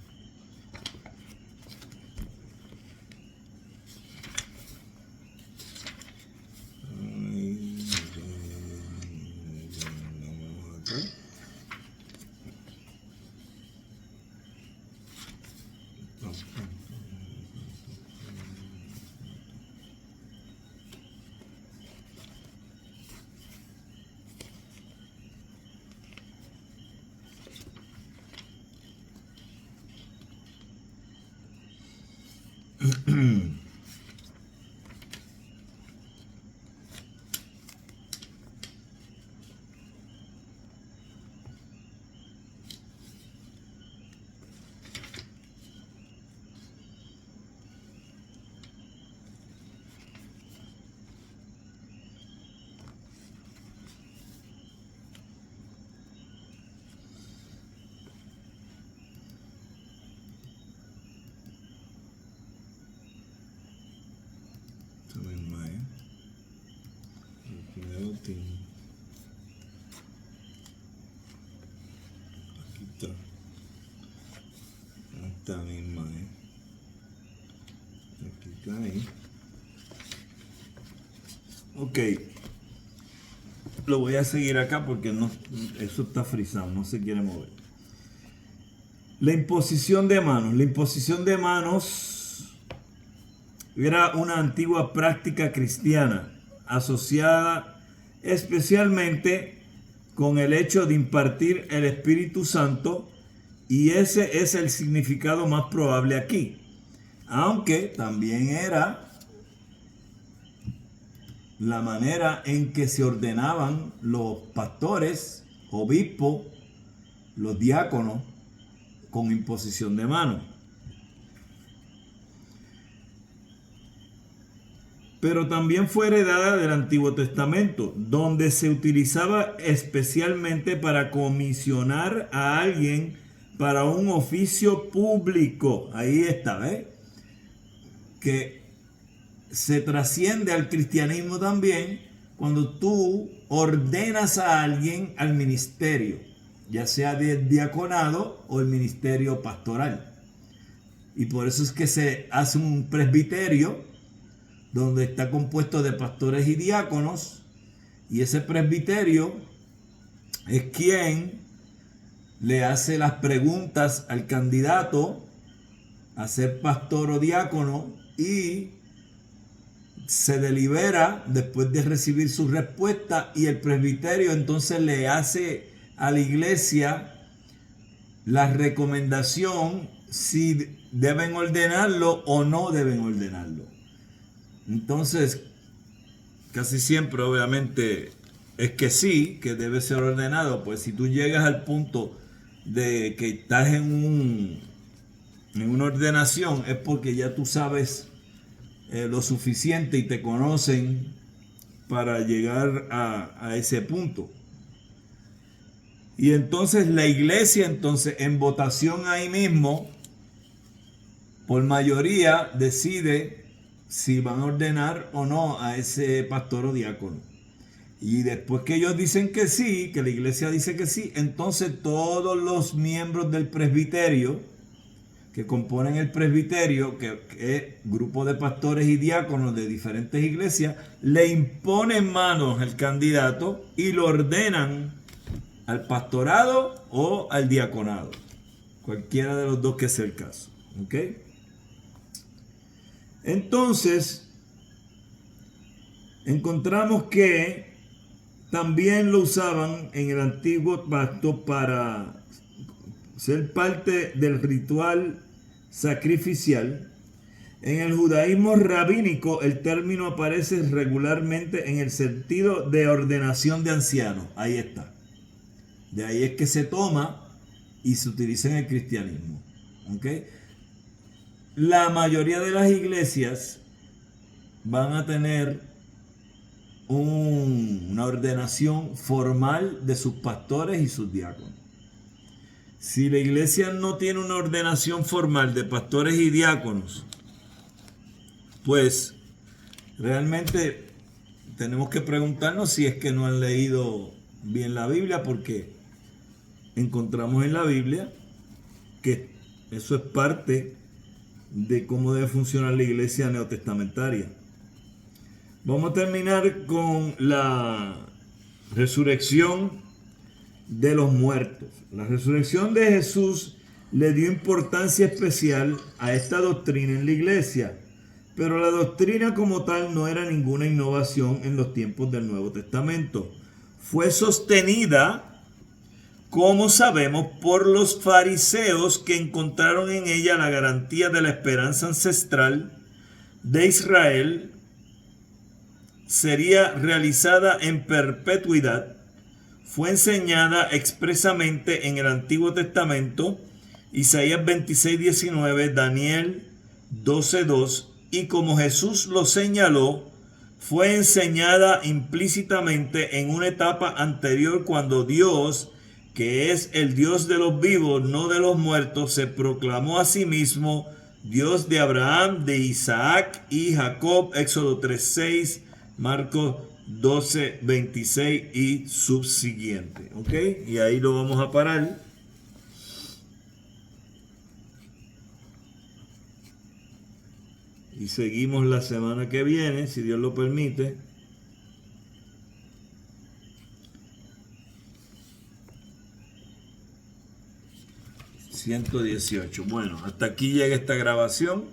Aquí está. Esta misma, Aquí está ahí. Ok. Lo voy a seguir acá porque no, eso está frisado, no se quiere mover. La imposición de manos. La imposición de manos era una antigua práctica cristiana asociada especialmente con el hecho de impartir el Espíritu Santo, y ese es el significado más probable aquí, aunque también era la manera en que se ordenaban los pastores, obispos, los diáconos, con imposición de manos. Pero también fue heredada del Antiguo Testamento, donde se utilizaba especialmente para comisionar a alguien para un oficio público. Ahí está, ¿ves? Que se trasciende al cristianismo también cuando tú ordenas a alguien al ministerio, ya sea del diaconado o el ministerio pastoral. Y por eso es que se hace un presbiterio donde está compuesto de pastores y diáconos, y ese presbiterio es quien le hace las preguntas al candidato a ser pastor o diácono, y se delibera después de recibir su respuesta, y el presbiterio entonces le hace a la iglesia la recomendación si deben ordenarlo o no deben ordenarlo. Entonces, casi siempre, obviamente, es que sí, que debe ser ordenado. Pues si tú llegas al punto de que estás en una ordenación, es porque ya tú sabes lo suficiente y te conocen para llegar a ese punto. Y entonces la iglesia, entonces en votación ahí mismo, por mayoría decide si van a ordenar o no a ese pastor o diácono. Y después que ellos dicen que sí, que la iglesia dice que sí, entonces todos los miembros del presbiterio que componen el presbiterio, que es grupo de pastores y diáconos de diferentes iglesias, le imponen manos al candidato y lo ordenan al pastorado o al diaconado. Cualquiera de los dos que sea el caso. ¿Ok? Entonces, encontramos que también lo usaban en el antiguo pacto para ser parte del ritual sacrificial. En el judaísmo rabínico el término aparece regularmente en el sentido de ordenación de ancianos. Ahí está. De ahí es que se toma y se utiliza en el cristianismo. ¿Okay? La mayoría de las iglesias van a tener una ordenación formal de sus pastores y sus diáconos. Si la iglesia no tiene una ordenación formal de pastores y diáconos, pues realmente tenemos que preguntarnos si es que no han leído bien la Biblia, porque encontramos en la Biblia que eso es parte de cómo debe funcionar la iglesia neotestamentaria. Vamos a terminar con la resurrección de los muertos. La resurrección de Jesús le dio importancia especial a esta doctrina en la iglesia, pero la doctrina como tal no era ninguna innovación en los tiempos del Nuevo Testamento. Fue sostenida, como sabemos, por los fariseos, que encontraron en ella la garantía de la esperanza ancestral de Israel sería realizada en perpetuidad. Fue enseñada expresamente en el Antiguo Testamento, Isaías 26:19, Daniel 12:2, y como Jesús lo señaló, fue enseñada implícitamente en una etapa anterior, cuando Dios, que es el Dios de los vivos, no de los muertos, se proclamó a sí mismo Dios de Abraham, de Isaac y Jacob, Éxodo 3:6, Marcos 12:26 y subsiguiente. ¿Ok? Y ahí lo vamos a parar. Y seguimos la semana que viene, si Dios lo permite. ...118. Bueno, hasta aquí llega esta grabación.